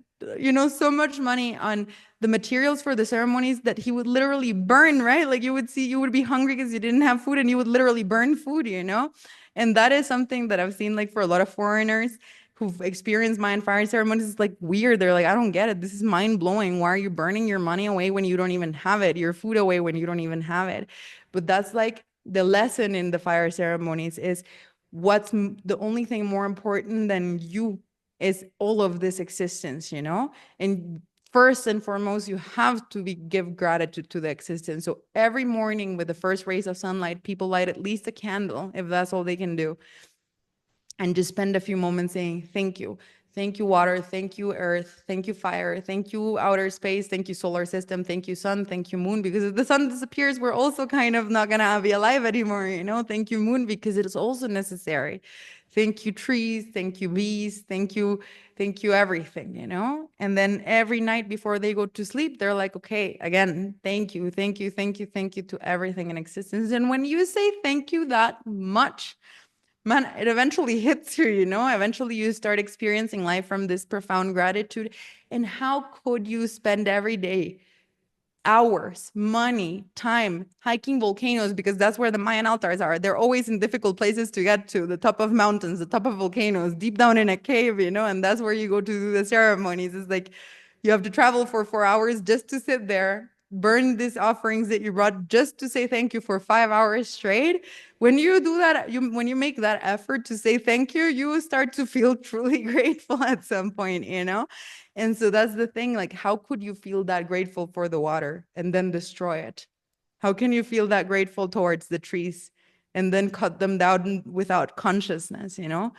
so much money on the materials for the ceremonies that he would literally burn, right? Like you would be hungry because you didn't have food and you would literally burn food, And that is something that I've seen like for a lot of foreigners who've experienced Mayan fire ceremonies, it's like weird. They're like, I don't get it. This is mind blowing. Why are you burning your money away when you don't even have it? Your food away when you don't even have it? But that's like the lesson in the fire ceremonies is the only thing more important than you is all of this existence, you know? And first and foremost, you have to give gratitude to the existence. So every morning with the first rays of sunlight, people light at least a candle, if that's all they can do, and just spend a few moments saying thank you. Thank you, water. Thank you, earth. Thank you, fire. Thank you, outer space. Thank you, solar system. Thank you, sun. Thank you, moon. Because if the sun disappears, we're also kind of not going to be alive anymore, you know? Thank you, moon, because it is also necessary. Thank you, trees. Thank you, bees. Thank you, everything, you know? And then every night before they go to sleep, they're like, okay, again, thank you, thank you, thank you, thank you to everything in existence. And when you say thank you that much, man, it eventually hits you, you know? Eventually you start experiencing life from this profound gratitude. And how could you spend every day hours, money, time hiking volcanoes, because that's where the Mayan altars are. They're always in difficult places to get to, the top of mountains, the top of volcanoes, deep down in a cave, you know, and that's where you go to do the ceremonies. It's like you have to travel for 4 hours just to sit there, burn these offerings that you brought just to say thank you for 5 hours straight. When you do that, when you make that effort to say thank you, you start to feel truly grateful at some point, you know? And so that's the thing, like, how could you feel that grateful for the water and then destroy it? How can you feel that grateful towards the trees and then cut them down without consciousness, you know?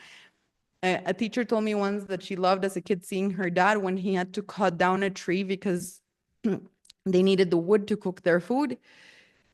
A teacher told me once that she loved as a kid seeing her dad when he had to cut down a tree because they needed the wood to cook their food,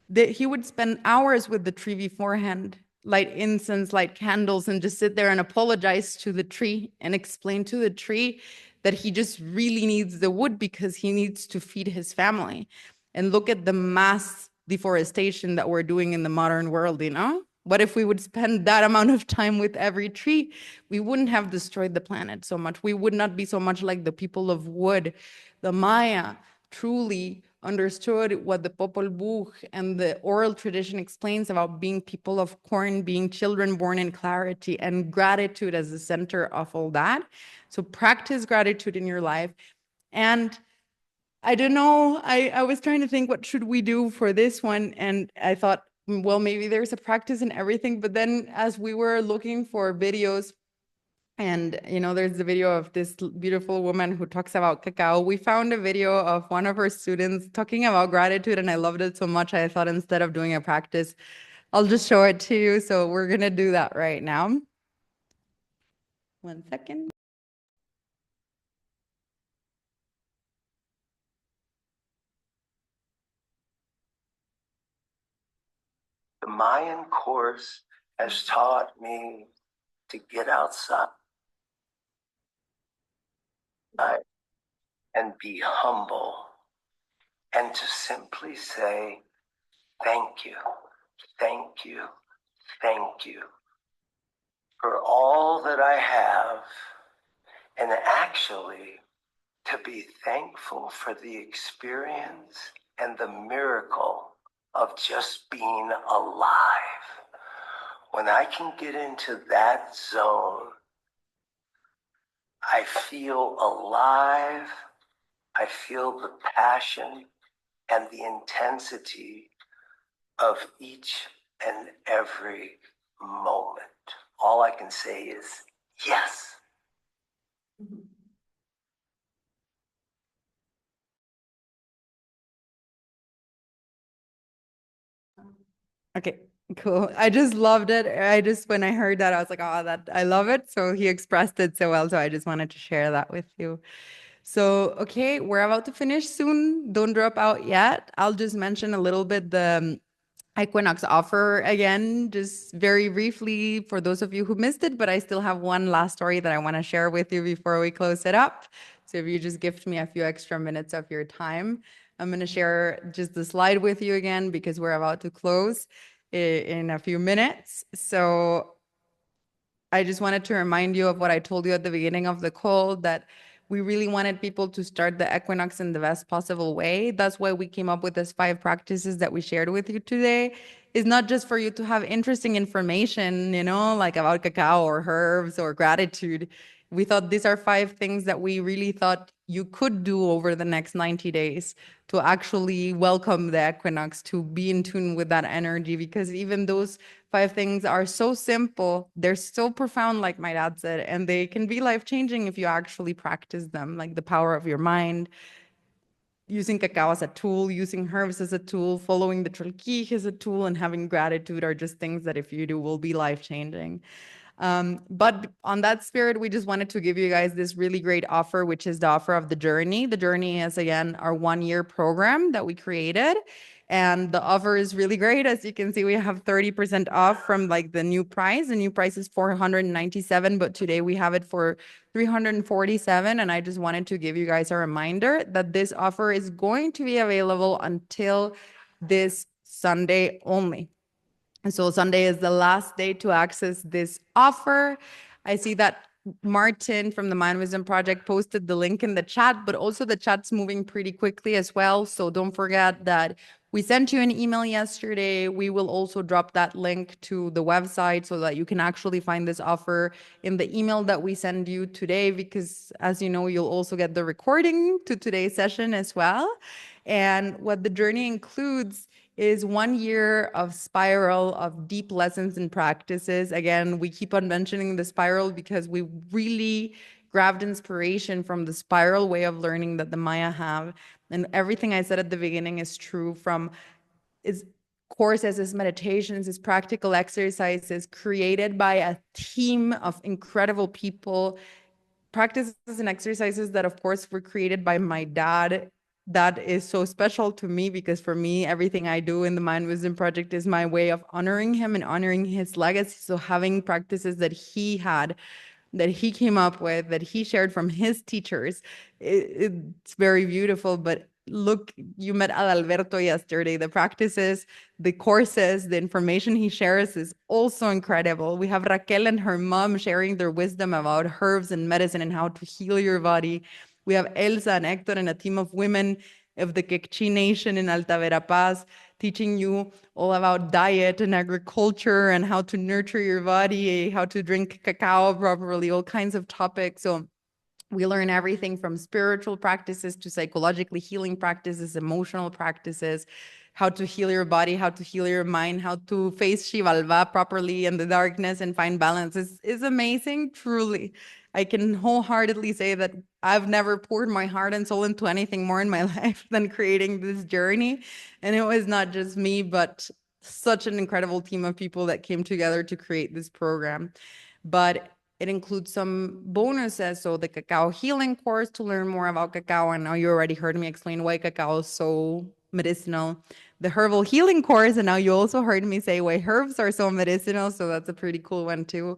that he would spend hours with the tree beforehand, light incense, light candles, and just sit there and apologize to the tree and explain to the tree that he just really needs the wood because he needs to feed his family. And look at the mass deforestation that we're doing in the modern world, you know? What if we would spend that amount of time with every tree? We wouldn't have destroyed the planet so much. We would not be so much like the people of wood. The Maya truly understood what the Popol Vuh and the oral tradition explains about being people of corn, being children born in clarity, and gratitude as the center of all that. So practice gratitude in your life. And I don't know, I was trying to think, what should we do for this one? And I thought, well, maybe there's a practice in everything. But then as we were looking for videos, and, you know, there's the video of this beautiful woman who talks about cacao. We found a video of one of her students talking about gratitude, and I loved it so much. I thought instead of doing a practice, I'll just show it to you. So we're going to do that right now. 1 second. The Mayan course has taught me to get outside and be humble and to simply say, thank you, thank you, thank you for all that I have, and actually to be thankful for the experience and the miracle of just being alive. When I can get into that zone, I feel alive. I feel the passion and the intensity of each and every moment. All I can say is yes. Okay, cool. I just loved it. When I heard that, I was like, oh, that I love it. So he expressed it so well. So I just wanted to share that with you. So, okay, we're about to finish soon. Don't drop out yet. I'll just mention a little bit the Equinox offer again, just very briefly for those of you who missed it, but I still have one last story that I want to share with you before we close it up. So if you just gift me a few extra minutes of your time, I'm going to share just the slide with you again because we're about to close in a few minutes. So I just wanted to remind you of what I told you at the beginning of the call, that we really wanted people to start the equinox in the best possible way. That's why we came up with these 5 practices that we shared with you today. It's not just for you to have interesting information, you know, like about cacao or herbs or gratitude. We thought these are 5 things that we really thought you could do over the next 90 days to actually welcome the equinox, to be in tune with that energy, because even those 5 things are so simple, they're so profound, like my dad said, and they can be life-changing if you actually practice them, like the power of your mind, using cacao as a tool, using herbs as a tool, following the Cholquij as a tool, and having gratitude are just things that if you do will be life-changing. But on that spirit, we just wanted to give you guys this really great offer, which is the offer of the journey. The journey is, again, our 1-year program that we created. And the offer is really great. As you can see, we have 30% off from like the new price. The new price is 497, but today we have it for 347. And I just wanted to give you guys a reminder that this offer is going to be available until this Sunday only. So Sunday is the last day to access this offer. I see that Martin from the Mind Wisdom Project posted the link in the chat, but also the chat's moving pretty quickly as well. So don't forget that we sent you an email yesterday. We will also drop that link to the website so that you can actually find this offer in the email that we send you today, because as you know, you'll also get the recording to today's session as well. And what the journey includes is 1 year of spiral of deep lessons and practices. Again, we keep on mentioning the spiral because we really grabbed inspiration from the spiral way of learning that the Maya have. And everything I said at the beginning is true, from its courses, its meditations, its practical exercises created by a team of incredible people, practices and exercises that of course were created by my dad. That is so special to me because for me, everything I do in the Mind Wisdom Project is my way of honoring him and honoring his legacy. So having practices that he had, that he came up with, that he shared from his teachers, it's very beautiful. But look, you met Adalberto yesterday. The practices, the courses, the information he shares is also incredible. We have Raquel and her mom sharing their wisdom about herbs and medicine and how to heal your body. We have Elsa and Hector and a team of women of the Quechua Nation in Alta Verapaz teaching you all about diet and agriculture and how to nurture your body, how to drink cacao properly, all kinds of topics. So we learn everything from spiritual practices to psychologically healing practices, emotional practices, how to heal your body, how to heal your mind, how to face Shivalva properly in the darkness and find balance is amazing, truly. I can wholeheartedly say that I've never poured my heart and soul into anything more in my life than creating this journey. And it was not just me, but such an incredible team of people that came together to create this program. But it includes some bonuses. So the cacao healing course to learn more about cacao. I know you already heard me explain why cacao is so medicinal. The herbal healing course, and now you also heard me say why herbs are so medicinal. So that's a pretty cool one too.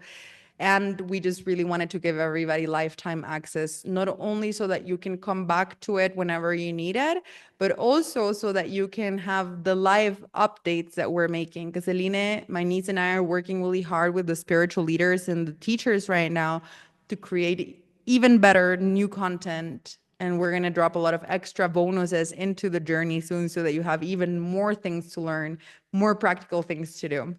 And we just really wanted to give everybody lifetime access, not only so that you can come back to it whenever you need it, but also so that you can have the live updates that we're making. Because Eline, my niece, and I are working really hard with the spiritual leaders and the teachers right now to create even better new content. And we're going to drop a lot of extra bonuses into the journey soon so that you have even more things to learn, more practical things to do.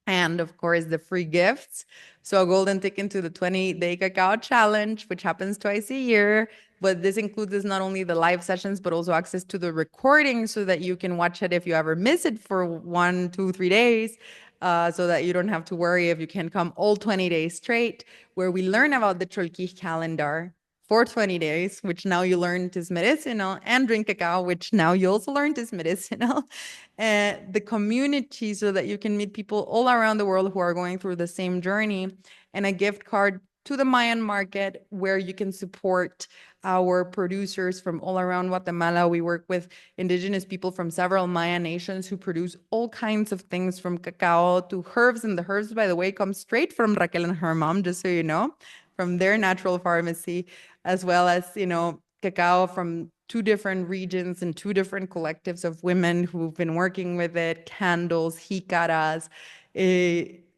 And of course, the free gifts. So a golden ticket to the 20-day cacao challenge, which happens twice a year. But this includes not only the live sessions, but also access to the recording so that you can watch it if you ever miss it for 1, 2, 3 days. So that you don't have to worry if you can come all 20 days straight, where we learn about the Cholquij calendar for 20 days, which now you learned is medicinal, and drink cacao, which now you also learned is medicinal. The community so that you can meet people all around the world who are going through the same journey, and a gift card to the Mayan market where you can support our producers from all around Guatemala. We work with indigenous people from several Maya nations who produce all kinds of things from cacao to herbs. And the herbs, by the way, come straight from Raquel and her mom, just so you know, from their natural pharmacy, as well as, cacao from 2 different regions and 2 different collectives of women who've been working with it, candles, jicaras,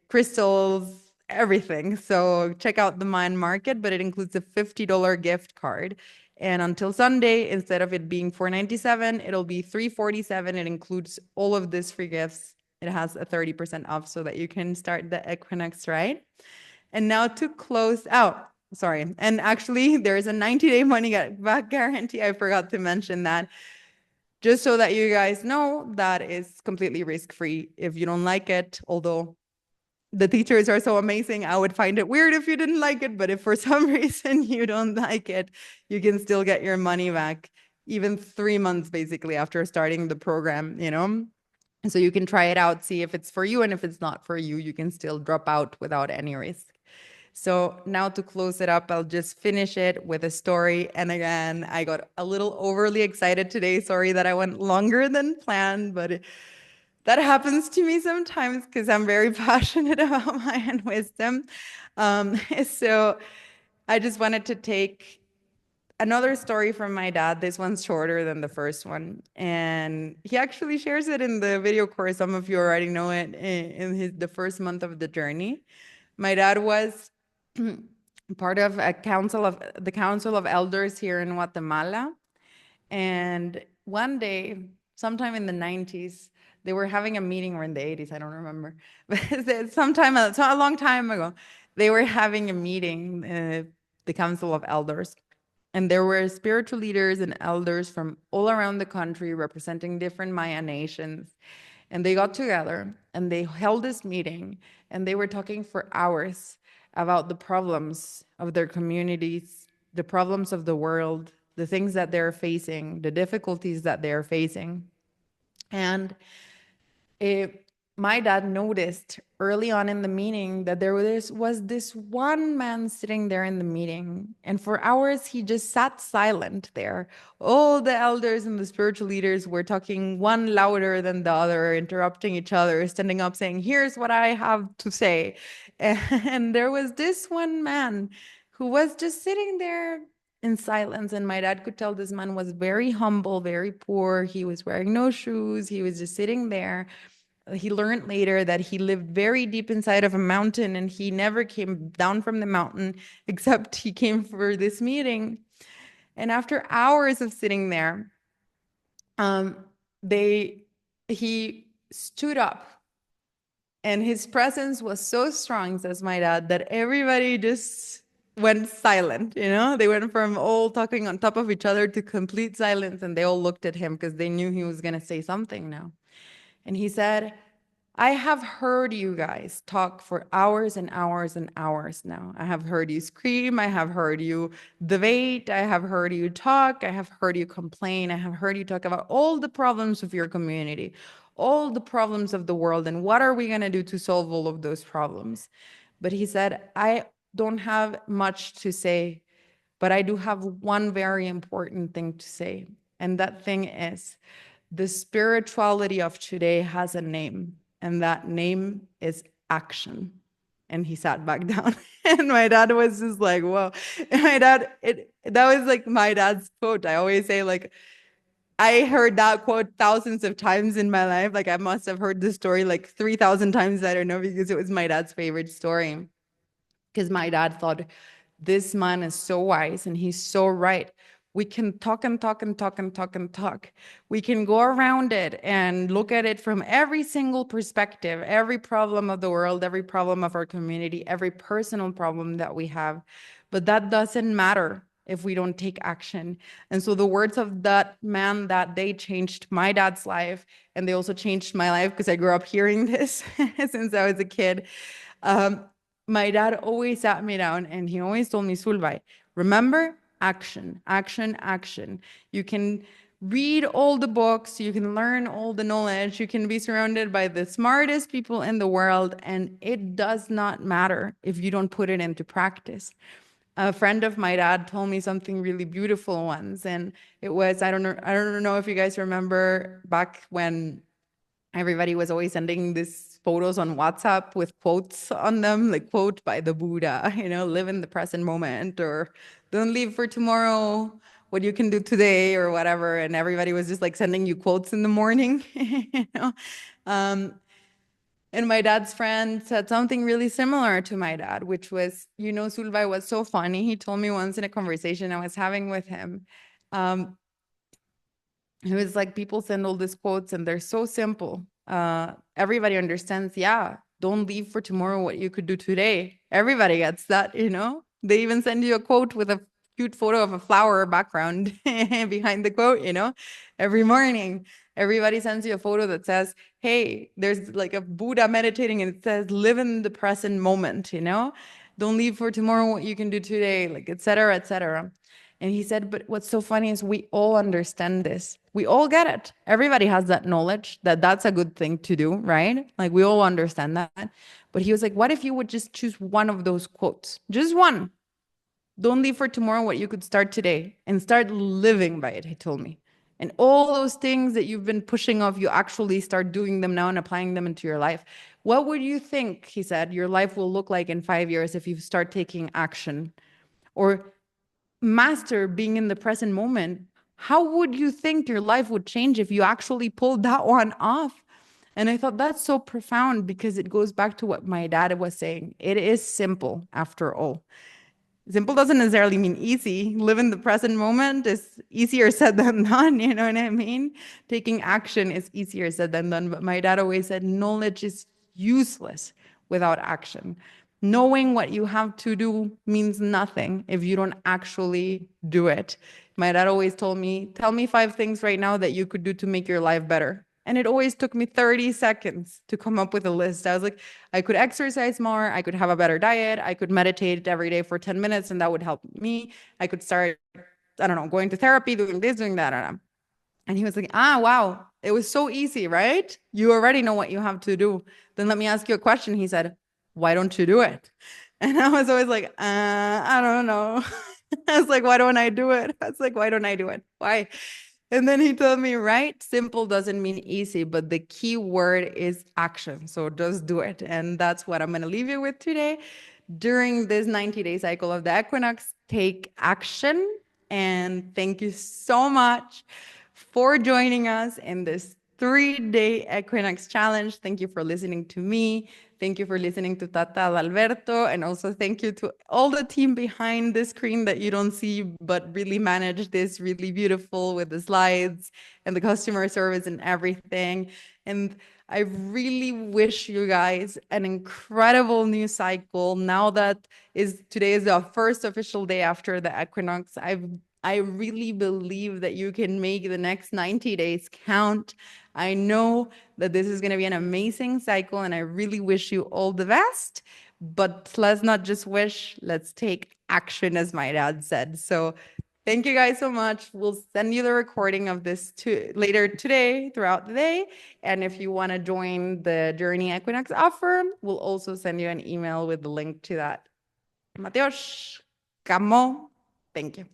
crystals, everything. So check out the Mayan market, but it includes a $50 gift card. And until Sunday, instead of it being $497, it'll be $347. It includes all of these free gifts. It has a 30% off so that you can start the Equinox, right? And now to close out, sorry. And actually, there's a 90-day money back guarantee. I forgot to mention that. Just so that you guys know, that is completely risk-free if you don't like it, although the teachers are so amazing. I would find it weird if you didn't like it, but if for some reason you don't like it, you can still get your money back, even 3 months basically after starting the program, you know? So you can try it out, see if it's for you, and if it's not for you, you can still drop out without any risk. So now to close it up, I'll just finish it with a story. And again, I got a little overly excited today. Sorry that I went longer than planned, but that happens to me sometimes because I'm very passionate about my own wisdom. So I just wanted to take another story from my dad. This one's shorter than the first one. And he actually shares it in the video course. Some of you already know it in the first month of the journey. My dad was part of the Council of Elders here in Guatemala. And one day, sometime in the 90s, they were having a meeting, or in the 80s, I don't remember. But sometime, so a long time ago, they were having a meeting, the Council of Elders. And there were spiritual leaders and elders from all around the country representing different Maya nations. And they got together and they held this meeting and they were talking for hours about the problems of their communities, the problems of the world, the things that they're facing, the difficulties that they're facing. And my dad noticed early on in the meeting that there was this one man sitting there in the meeting, and for hours he just sat silent there. All the elders and the spiritual leaders were talking, one louder than the other, interrupting each other, standing up saying, "Here's what I have to say." And there was this one man who was just sitting there in silence, and my dad could tell this man was very humble, very poor. He was wearing no shoes. He was just sitting there. He learned later that he lived very deep inside of a mountain and he never came down from the mountain except he came for this meeting. And after hours of sitting there, um, he stood up, and his presence was so strong, says my dad, that everybody just went silent. You know, they went from all talking on top of each other to complete silence, and they all looked at him because they knew he was going to say something now. And he said, "I have heard you guys talk for hours and hours and hours now. I have heard you scream. I have heard you debate. I have heard you talk. I have heard you complain. I have heard you talk about all the problems of your community, all the problems of the world, and what are we going to do to solve all of those problems?" But he said, "I don't have much to say, but I do have one very important thing to say. And that thing is, the spirituality of today has a name, and that name is action." And he sat back down. And my dad was just like, whoa. And that was like my dad's quote. I always say, like, I heard that quote thousands of times in my life. Like, I must have heard the story like 3,000 times. I don't know, because it was my dad's favorite story. Because my dad thought, this man is so wise and he's so right. We can talk and talk and talk and talk and talk. We can go around it and look at it from every single perspective, every problem of the world, every problem of our community, every personal problem that we have. But that doesn't matter if we don't take action. And so the words of that man that day changed my dad's life. And they also changed my life because I grew up hearing this since I was a kid. My dad always sat me down and he always told me, Sulvay, remember, action, action, action. You can read all the books, you can learn all the knowledge, you can be surrounded by the smartest people in the world, and it does not matter if you don't put it into practice. A friend of my dad told me something really beautiful once, and it was, I don't know if you guys remember back when everybody was always sending these photos on WhatsApp with quotes on them, like quote by the Buddha, live in the present moment, or don't leave for tomorrow what you can do today, or whatever. And everybody was just like sending you quotes in the morning, And my dad's friend said something really similar to my dad, which was, Sulvay was so funny. He told me once in a conversation I was having with him, it was like, people send all these quotes and they're so simple. Everybody understands, yeah, don't leave for tomorrow what you could do today. Everybody gets that, They even send you a quote with a cute photo of a flower background behind the quote, you know, every morning. Everybody sends you a photo that says, hey, there's like a Buddha meditating and it says, live in the present moment, you know, don't leave for tomorrow what you can do today, like, et cetera, et cetera. And he said, but what's so funny is we all understand this. We all get it. Everybody has that knowledge that that's a good thing to do, right? Like we all understand that. But he was like, what if you would just choose one of those quotes? Just one. Don't leave for tomorrow what you could start today and start living by it, he told me. And all those things that you've been pushing off, you actually start doing them now and applying them into your life. What would you think, he said, your life will look like in 5 years if you start taking action? Or master being in the present moment, how would you think your life would change if you actually pulled that one off? And I thought that's so profound because it goes back to what my dad was saying. It is simple after all. Simple doesn't necessarily mean easy. Live in the present moment is easier said than done. You know what I mean? Taking action is easier said than done. But my dad always said knowledge is useless without action. Knowing what you have to do means nothing if you don't actually do it. My dad always told me, tell me 5 things right now that you could do to make your life better. And it always took me 30 seconds to come up with a list. I was like, I could exercise more. I could have a better diet. I could meditate every day for 10 minutes, and that would help me. I could start, I don't know, going to therapy, doing this, doing that. I don't know. And he was like, wow, it was so easy, right? You already know what you have to do. Then let me ask you a question. He said, why don't you do it? And I was always like, I don't know. I was like, why don't I do it? I was like, why don't I do it? Why? And then he told me, right? Simple doesn't mean easy, but the key word is action. So just do it. And that's what I'm going to leave you with today. During this 90-day cycle of the equinox, take action. And thank you so much for joining us in this 3-day equinox challenge. Thank you for listening to me. Thank you for listening to Tata Alberto. And also thank you to all the team behind the screen that you don't see, but really managed this really beautiful with the slides and the customer service and everything. And I really wish you guys an incredible new cycle. Now that today is the first official day after the equinox, I really believe that you can make the next 90 days count. I know that this is going to be an amazing cycle, and I really wish you all the best. But let's not just wish, let's take action, as my dad said. So thank you guys so much. We'll send you the recording of this later today, throughout the day. And if you want to join the Journey Equinox offer, we'll also send you an email with the link to that. Mateos, Camo, thank you.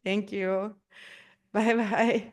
Thank you. Bye bye.